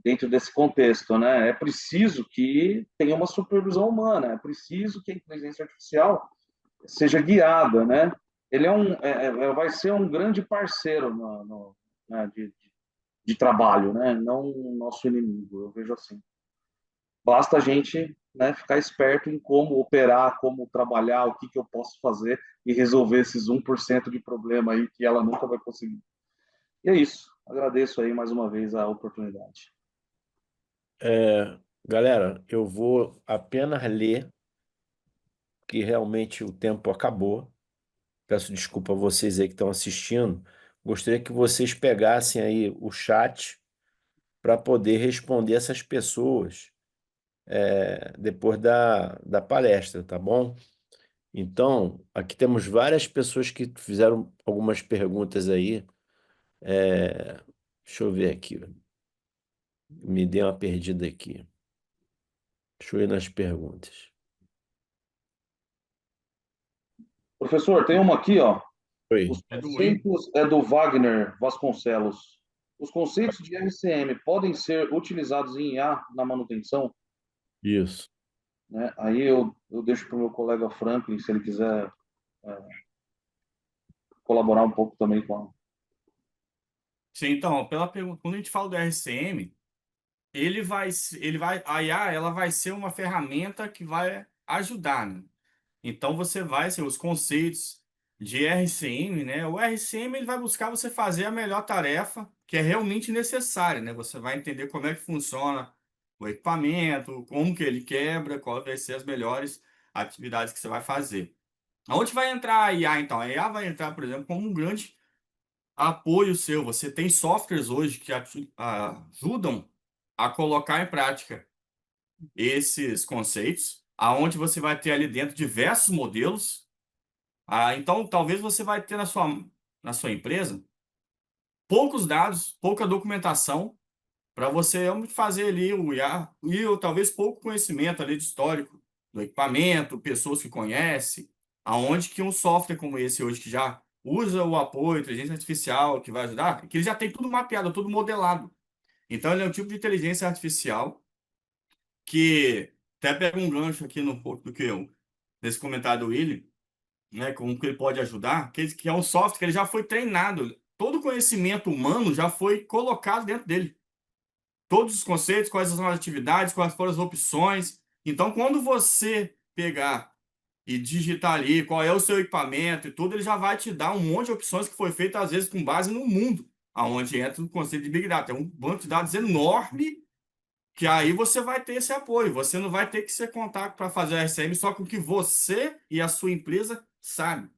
dentro desse contexto, né? É preciso que tenha uma supervisão humana, é preciso que a inteligência artificial seja guiada, né? Ele vai ser um grande parceiro né, de trabalho, né? Não o nosso inimigo, eu vejo assim. Basta a gente, né, ficar esperto em como operar, como trabalhar, o que eu posso fazer e resolver esses 1% de problema aí que ela nunca vai conseguir. E é isso. Agradeço aí mais uma vez a oportunidade. Galera, eu vou apenas ler, que realmente o tempo acabou. Peço desculpa a vocês aí que estão assistindo. Gostaria que vocês pegassem aí o chat para poder responder essas pessoas depois da palestra, tá bom? Então, aqui temos várias pessoas que fizeram algumas perguntas aí. Deixa eu ver aqui. Me dei uma perdida aqui. Deixa eu ir nas perguntas. Professor, tem uma aqui, ó. Oi. Os conceitos é do Wagner Vasconcelos. Os conceitos de RCM podem ser utilizados em IA na manutenção? Isso. Né? Aí eu deixo para o meu colega Franklin, se ele quiser colaborar um pouco também com a... Sim, então, pela pergunta, quando a gente fala do RCM, a IA, ela vai ser uma ferramenta que vai ajudar, né? Então você vai, assim, os conceitos de RCM, né? O RCM ele vai buscar você fazer a melhor tarefa que é realmente necessária, né? Você vai entender como é que funciona o equipamento, como que ele quebra, qual vai ser as melhores atividades que você vai fazer. Aonde vai entrar a IA, então? A IA vai entrar, por exemplo, como um grande apoio seu. Você tem softwares hoje que ajudam a colocar em prática esses conceitos, aonde você vai ter ali dentro diversos modelos. Então, talvez você vai ter na sua empresa poucos dados, pouca documentação para você realmente fazer ali o IA e talvez pouco conhecimento ali de histórico do equipamento, pessoas que conhecem, aonde que um software como esse hoje que já usa o apoio, inteligência artificial, que vai ajudar, que ele já tem tudo mapeado, tudo modelado. Então, ele é um tipo de inteligência artificial que até pega um gancho aqui no pouco do que eu, nesse comentário do Willi, né, como que ele pode ajudar, que é um software que ele já foi treinado, todo o conhecimento humano já foi colocado dentro dele. Todos os conceitos, quais são as atividades, quais foram as opções. Então, quando você pegar e digitar ali qual é o seu equipamento e tudo, ele já vai te dar um monte de opções que foi feito, às vezes, com base no mundo, aonde entra o conceito de Big Data. É um banco de dados enorme que aí você vai ter esse apoio. Você não vai ter que ser contato para fazer a RCM só com o que você e a sua empresa sabem.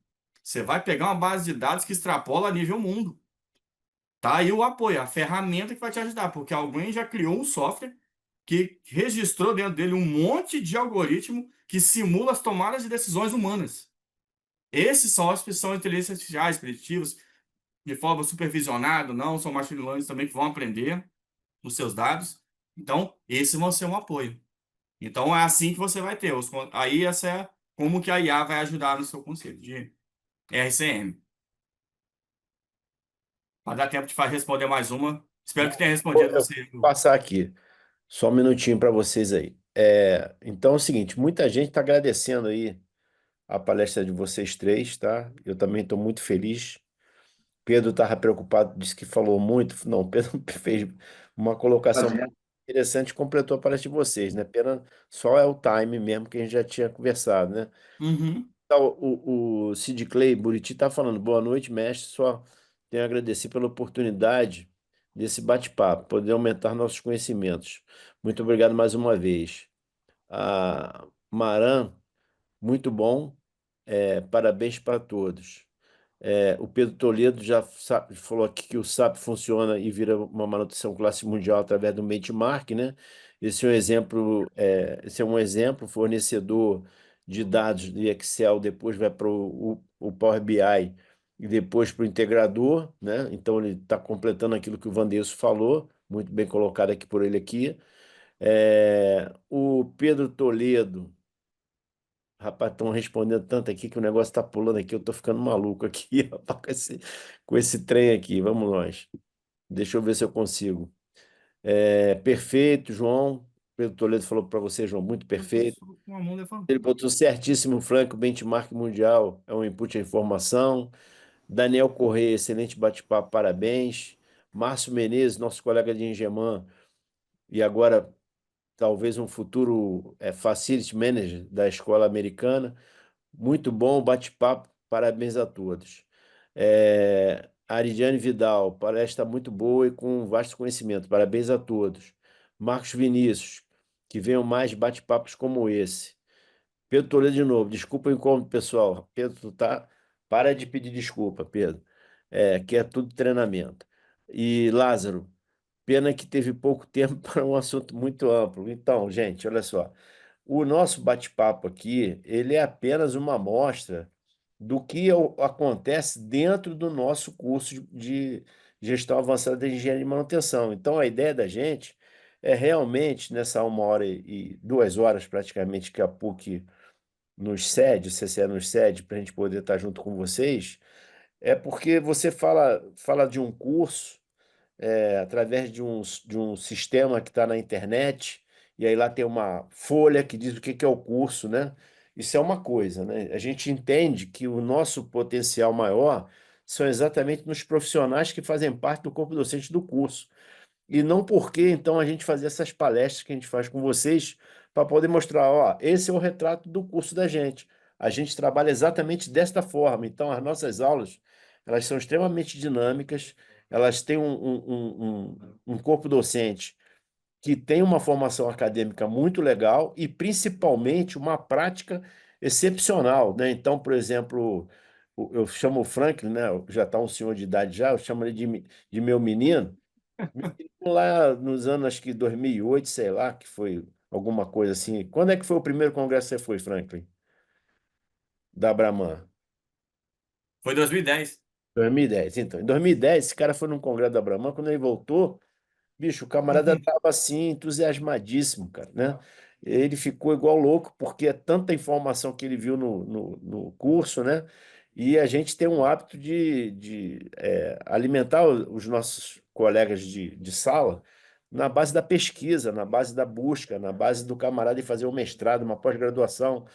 Você vai pegar uma base de dados que extrapola a nível mundo. Tá aí o apoio, a ferramenta que vai te ajudar, porque alguém já criou um software que registrou dentro dele um monte de algoritmo que simula as tomadas de decisões humanas. Esses softwares são inteligências artificiais preditivas, de forma supervisionada, não são machine learning também que vão aprender os seus dados. Então, esses vão ser um apoio. Então, é assim que você vai ter. Aí, essa é como que a IA vai ajudar no seu conceito de RCM. Para dar tempo de responder mais uma. Espero que tenha respondido Eu você. vou passar aqui, só um minutinho para vocês aí. Então é o seguinte, muita gente está agradecendo aí a palestra de vocês três, tá? Eu também estou muito feliz. Pedro estava preocupado, disse que falou muito. Não, Pedro fez uma colocação muito interessante, completou a palestra de vocês, né? Pena só é o time mesmo que a gente já tinha conversado, né? Uhum. Então, o Sid Clay Buriti está falando, boa noite, mestre. Só tenho a agradecer pela oportunidade desse bate-papo, poder aumentar nossos conhecimentos. Muito obrigado mais uma vez. A Maran, muito bom. Parabéns para todos. O Pedro Toledo já falou aqui que o SAP funciona e vira uma manutenção classe mundial através do benchmark, né? Esse é um exemplo, fornecedor de dados de Excel, depois vai para o Power BI e depois para o integrador, né? Então ele está completando aquilo que o Vandesso falou, muito bem colocado aqui por ele aqui. O Pedro Toledo. Rapaz, estão respondendo tanto aqui que o negócio tá pulando aqui, eu tô ficando maluco aqui, rapaz, com esse trem aqui. Vamos nós. Deixa eu ver se eu consigo. Perfeito, João. Pedro Toledo falou para você, João, muito perfeito. Com a mão Ele levantada. botou certíssimo, Franco, benchmark mundial é um input à informação. Daniel Correia, excelente bate-papo, parabéns. Márcio Menezes, nosso colega de Engeman, e agora talvez um futuro Facility Manager da escola americana. Muito bom o bate-papo, parabéns a todos. Aridiane Vidal, palestra muito boa e com vasto conhecimento, parabéns a todos. Marcos Vinícius, que venham mais bate-papos como esse. Pedro Toledo de novo, desculpa o incômodo, pessoal. Pedro, tu tá? Para de pedir desculpa, Pedro. Que é tudo treinamento. E Lázaro, pena que teve pouco tempo para um assunto muito amplo. Então, gente, olha só. O nosso bate-papo aqui, ele é apenas uma amostra do que acontece dentro do nosso curso de gestão avançada de engenharia de manutenção. Então, a ideia da gente é realmente, nessa 1 hora e 2 horas praticamente que a PUC nos cede, o CCE nos cede, para a gente poder estar junto com vocês, é porque você fala de um curso através de um sistema que está na internet, e aí lá tem uma folha que diz o que é o curso, né? Isso é uma coisa, né? A gente entende que o nosso potencial maior são exatamente nos profissionais que fazem parte do corpo docente do curso. E não porque, então, a gente fazer essas palestras que a gente faz com vocês para poder mostrar, ó, esse é o retrato do curso da gente. A gente trabalha exatamente desta forma. Então, as nossas aulas, elas são extremamente dinâmicas, elas têm um corpo docente que tem uma formação acadêmica muito legal e, principalmente, uma prática excepcional, né? Então, por exemplo, eu chamo o Franklin, né? Já está um senhor de idade já, eu chamo ele de meu menino. Lá nos anos, acho que 2008, sei lá, que foi alguma coisa assim. Quando é que foi o primeiro congresso que você foi, Franklin? Da Brahman? Foi 2010. 2010. Então, em 2010, esse cara foi num congresso da Brahman, quando ele voltou, bicho, o camarada tava assim, entusiasmadíssimo, cara, né? Ele ficou igual louco, porque é tanta informação que ele viu no curso, né? E a gente tem um hábito de alimentar os nossos colegas de sala na base da pesquisa, na base da busca, na base do camarada ir fazer um mestrado, uma pós-graduação.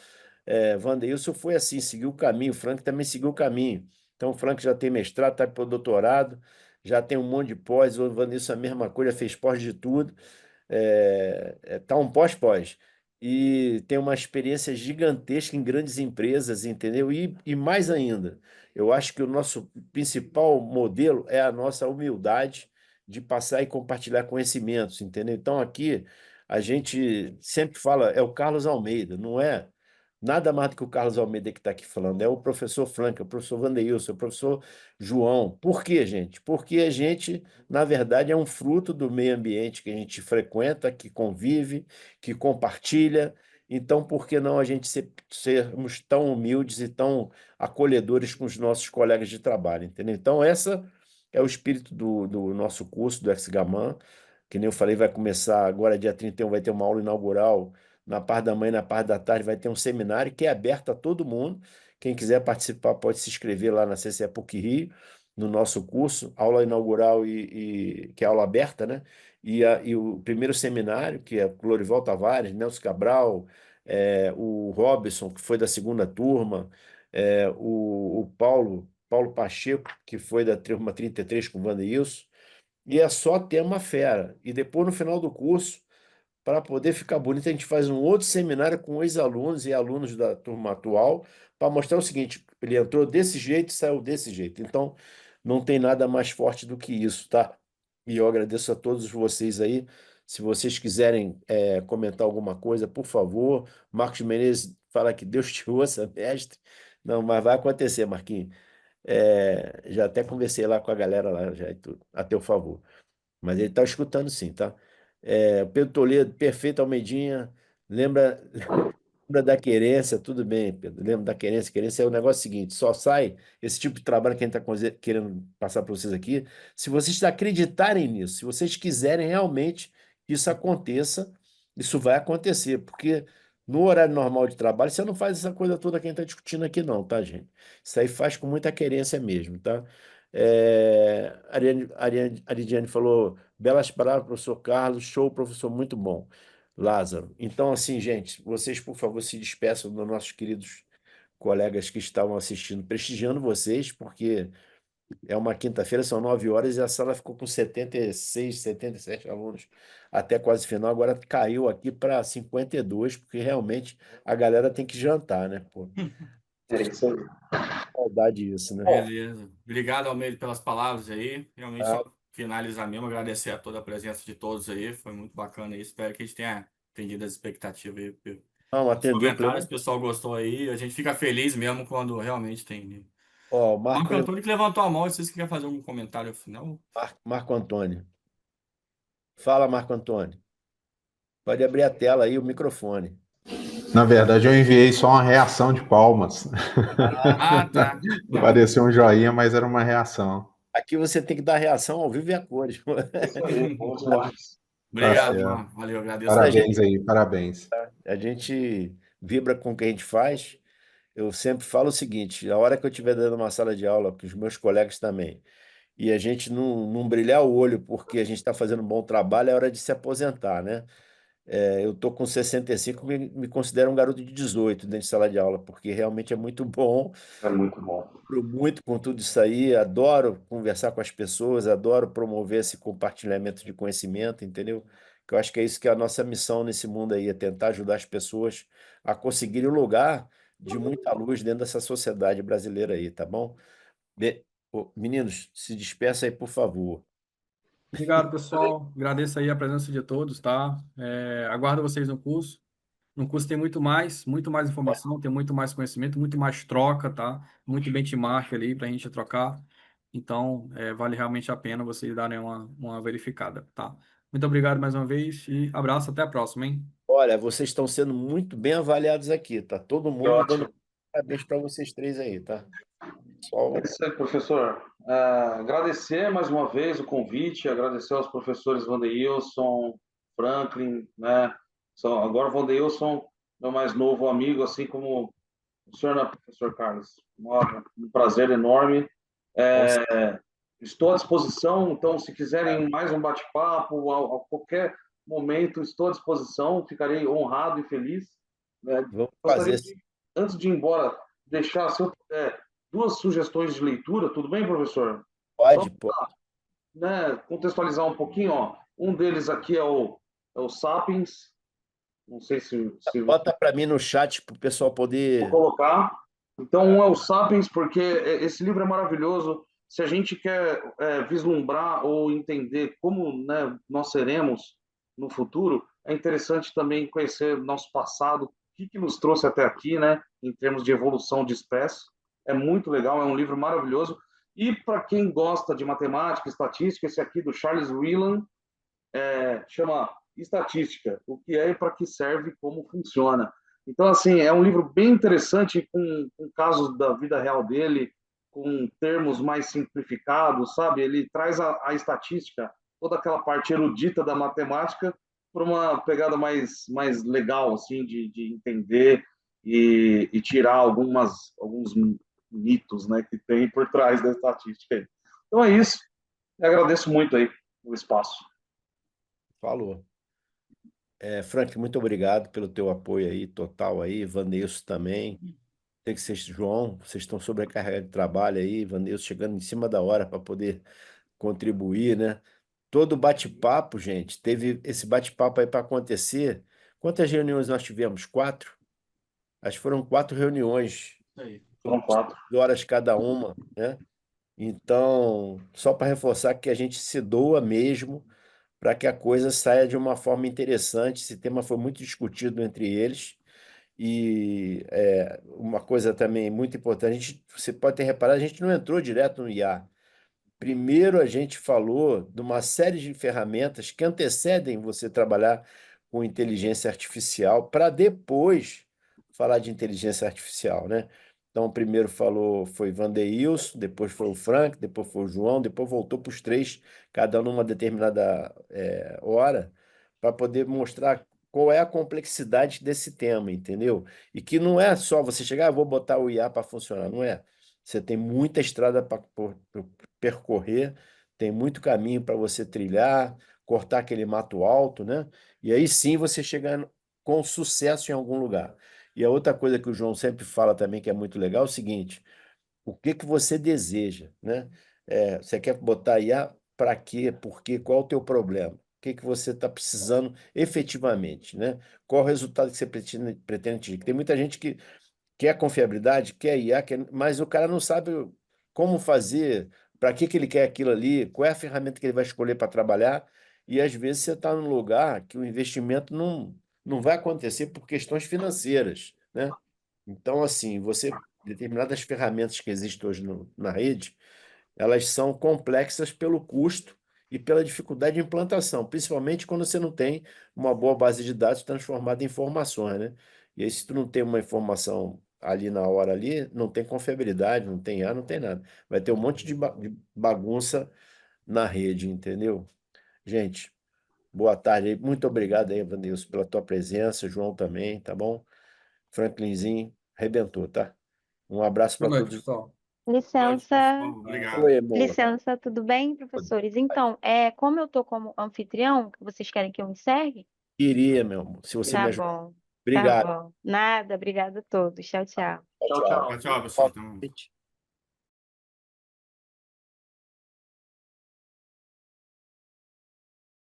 Wanderlson foi assim, seguiu o caminho, o Frank também seguiu o caminho. Então, o Frank já tem mestrado, está para o doutorado, já tem um monte de pós, o Wanderlson a mesma coisa, fez pós de tudo, tá um pós-pós. E tem uma experiência gigantesca em grandes empresas, entendeu? E mais ainda, eu acho que o nosso principal modelo é a nossa humildade de passar e compartilhar conhecimentos, entendeu? Então, aqui, a gente sempre fala, é o Carlos Almeida, não é? Nada mais do que o Carlos Almeida que está aqui falando. É o professor Frank, é o professor Wanderlson, é o professor João. Por quê, gente? Porque a gente, na verdade, é um fruto do meio ambiente que a gente frequenta, que convive, que compartilha. Então, por que não a gente sermos tão humildes e tão acolhedores com os nossos colegas de trabalho, entendeu? Então, essa é o espírito do nosso curso, do Exgaman, que nem eu falei, vai começar agora, dia 31, vai ter uma aula inaugural na parte da manhã e na parte da tarde vai ter um seminário que é aberto a todo mundo. Quem quiser participar pode se inscrever lá na CCE PUC Rio, no nosso curso, aula inaugural que é aula aberta, né? E o primeiro seminário, que é Glorival Tavares, Nelson Cabral, o Robson, que foi da segunda turma, o Paulo Pacheco, que foi da turma 33 com o Wanderlson, e é só tema fera. E depois, no final do curso, para poder ficar bonito, a gente faz um outro seminário com ex-alunos e alunos da turma atual para mostrar o seguinte: ele entrou desse jeito e saiu desse jeito. Então, não tem nada mais forte do que isso, tá? E eu agradeço a todos vocês aí. Se vocês quiserem comentar alguma coisa, por favor. Marcos Menezes fala que Deus te ouça, mestre. Não, mas vai acontecer, Marquinhos. Já até conversei lá com a galera lá, já e tudo, a teu favor. Mas ele está escutando sim, tá? Pedro Toledo, perfeito, Almeidinha. Lembra, lembra da querência, tudo bem, Pedro. Lembra da querência. Querência é o negócio seguinte: só sai esse tipo de trabalho que a gente está querendo passar para vocês aqui, se vocês acreditarem nisso, se vocês quiserem realmente que isso aconteça, isso vai acontecer, porque no horário normal de trabalho você não faz essa coisa toda que a gente está discutindo aqui, não, tá, gente? Isso aí faz com muita querência mesmo, tá? Aridiane falou, belas palavras, professor Carlos, show, professor, muito bom. Lázaro. Então, assim, gente, vocês, por favor, se despeçam dos nossos queridos colegas que estavam assistindo, prestigiando vocês, porque é uma quinta-feira, são 9 horas, e a sala ficou com 76, 77 alunos até quase final. Agora caiu aqui para 52, porque realmente a galera tem que jantar, né? Pô, Isso aí. saudade disso, né? Beleza. Obrigado, Almeida, pelas palavras aí. Realmente, Ah, só finalizar mesmo, agradecer a toda a presença de todos aí. Foi muito bacana aí. Espero que a gente tenha atendido as expectativas aí. não, Os atendeu comentários, pleno. o pessoal gostou aí. A gente fica feliz mesmo quando realmente tem. Ó, Marco Antônio que levantou a mão. Se vocês querem fazer algum comentário final? Marco Antônio. Fala, Marco Antônio. Pode abrir a tela aí, o microfone. Na verdade, eu enviei só uma reação de palmas. Ah, tá. Parecia um joinha, mas era uma reação. Aqui você tem que dar reação ao vivo e a cores. Isso aí, bom demais. Tá Obrigado, certo. Marco. Valeu, agradeço A mesmo. Parabéns gente, aí, parabéns. a gente vibra com o que a gente faz. Eu sempre falo o seguinte: a hora que eu estiver dando uma sala de aula, para os meus colegas também, e a gente não brilhar o olho porque a gente está fazendo um bom trabalho, é hora de se aposentar, né? Eu tô com 65, me considero um garoto de 18 dentro de sala de aula, porque realmente é muito bom. É muito bom. Sofro muito com tudo isso aí, adoro conversar com as pessoas, adoro promover esse compartilhamento de conhecimento, entendeu? Que eu acho que é isso que é a nossa missão nesse mundo aí, é tentar ajudar as pessoas a conseguirem um lugar de muita luz dentro dessa sociedade brasileira aí, tá bom? Ô, meninos, se despeça aí, por favor. Obrigado, pessoal. Agradeço aí a presença de todos, tá? Aguardo vocês no curso. No curso tem muito mais informação, tem muito mais conhecimento, muito mais troca, tá? Muito benchmark ali para a gente trocar. Então, vale realmente a pena vocês darem uma verificada, tá? Muito obrigado mais uma vez e abraço, até a próxima, hein? Olha, vocês estão sendo muito bem avaliados aqui, tá? Todo Que mundo ótimo. dando parabéns para vocês três aí, tá? Só É isso aí, professor. Agradecer mais uma vez o convite, agradecer aos professores Wandeilson, Franklin, né? Agora o Wandeilson, meu mais novo amigo, assim como o senhor, né, professor Carlos? Um prazer enorme. Estou à disposição, então, se quiserem mais um bate-papo, a qualquer momento, estou à disposição, ficarei honrado e feliz. Né? vamos Gostaria fazer. de, antes de ir embora, deixar, se eu puder, duas sugestões de leitura, tudo bem, professor? Pode, pode. Né, contextualizar um pouquinho, ó. Um deles aqui é o Sapiens, não sei se Bota para mim no chat para o pessoal vou poder. colocar. Então, um é o Sapiens, porque esse livro é maravilhoso. Se a gente quer vislumbrar ou entender como, né, nós seremos no futuro, é interessante também conhecer nosso passado, o que nos trouxe até aqui, né, em termos de evolução de espécie. É muito legal, é um livro maravilhoso. E para quem gosta de matemática, estatística, esse aqui do Charles Whelan, chama Estatística, o que é e para que serve, como funciona. Então, assim, é um livro bem interessante, com casos da vida real dele, com termos mais simplificados, sabe? Ele traz a estatística, toda aquela parte erudita da matemática, para uma pegada mais legal, assim, de entender e tirar alguns mitos, né, que tem por trás da estatística. Então é isso. Eu agradeço muito aí o espaço. Falou. Frank, muito obrigado pelo teu apoio aí, total aí. Vanilson também. Tem que ser João, vocês estão sobrecarregados de trabalho aí, Vanilson chegando em cima da hora para poder contribuir, né? Todo bate-papo, gente, teve esse bate-papo aí para acontecer. Quantas reuniões nós tivemos? 4? Acho que foram 4 reuniões, Aí. Foram 4. 2 horas cada uma, né? Então, só para reforçar que a gente se doa mesmo para que a coisa saia de uma forma interessante. Esse tema foi muito discutido entre eles. E uma coisa também muito importante, você pode ter reparado, a gente não entrou direto no IA. Primeiro, a gente falou de uma série de ferramentas que antecedem você trabalhar com inteligência artificial, para depois falar de inteligência artificial, né? Então, primeiro foi Vandeilson, depois foi o Frank, depois foi o João, depois voltou para os três, cada um numa determinada hora, para poder mostrar qual é a complexidade desse tema, entendeu? E que não é só você chegar, vou botar o IA para funcionar, não é. Você tem muita estrada para percorrer, tem muito caminho para você trilhar, cortar aquele mato alto, né? E aí sim você chegar com sucesso em algum lugar. E a outra coisa que o João sempre fala também, que é muito legal, é o seguinte: o que que você deseja, né? Você quer botar IA para quê? Por quê? Qual o teu problema? O que que você está precisando efetivamente, né? Qual o resultado que você pretende atingir? Tem muita gente que quer confiabilidade, quer IA, mas o cara não sabe como fazer, para que ele quer aquilo ali, qual é a ferramenta que ele vai escolher para trabalhar. E às vezes você está num lugar que o investimento não vai acontecer por questões financeiras, né? Então, assim, determinadas ferramentas que existem hoje na rede, elas são complexas pelo custo e pela dificuldade de implantação, principalmente quando você não tem uma boa base de dados transformada em informações, né? E aí, se tu não tem uma informação ali na hora ali, não tem confiabilidade, não tem ar, não tem nada. Vai ter um monte de bagunça na rede, entendeu? Gente, boa tarde aí. Muito obrigado aí, Vanilson, pela tua presença, João também, tá bom? Franklinzinho, arrebentou, tá? Um abraço Boa para noite, todos. pessoal. Licença, Obrigado. Oi, amor. tudo bem, professores? Então, como eu tô como anfitrião, vocês querem que eu encerre? Queria, meu amor, se você me Tá ajudar. bom, tá Obrigado. bom. Nada, obrigada a todos. Tchau, tchau. Tchau, tchau. Tchau, pessoal. Então... Tchau.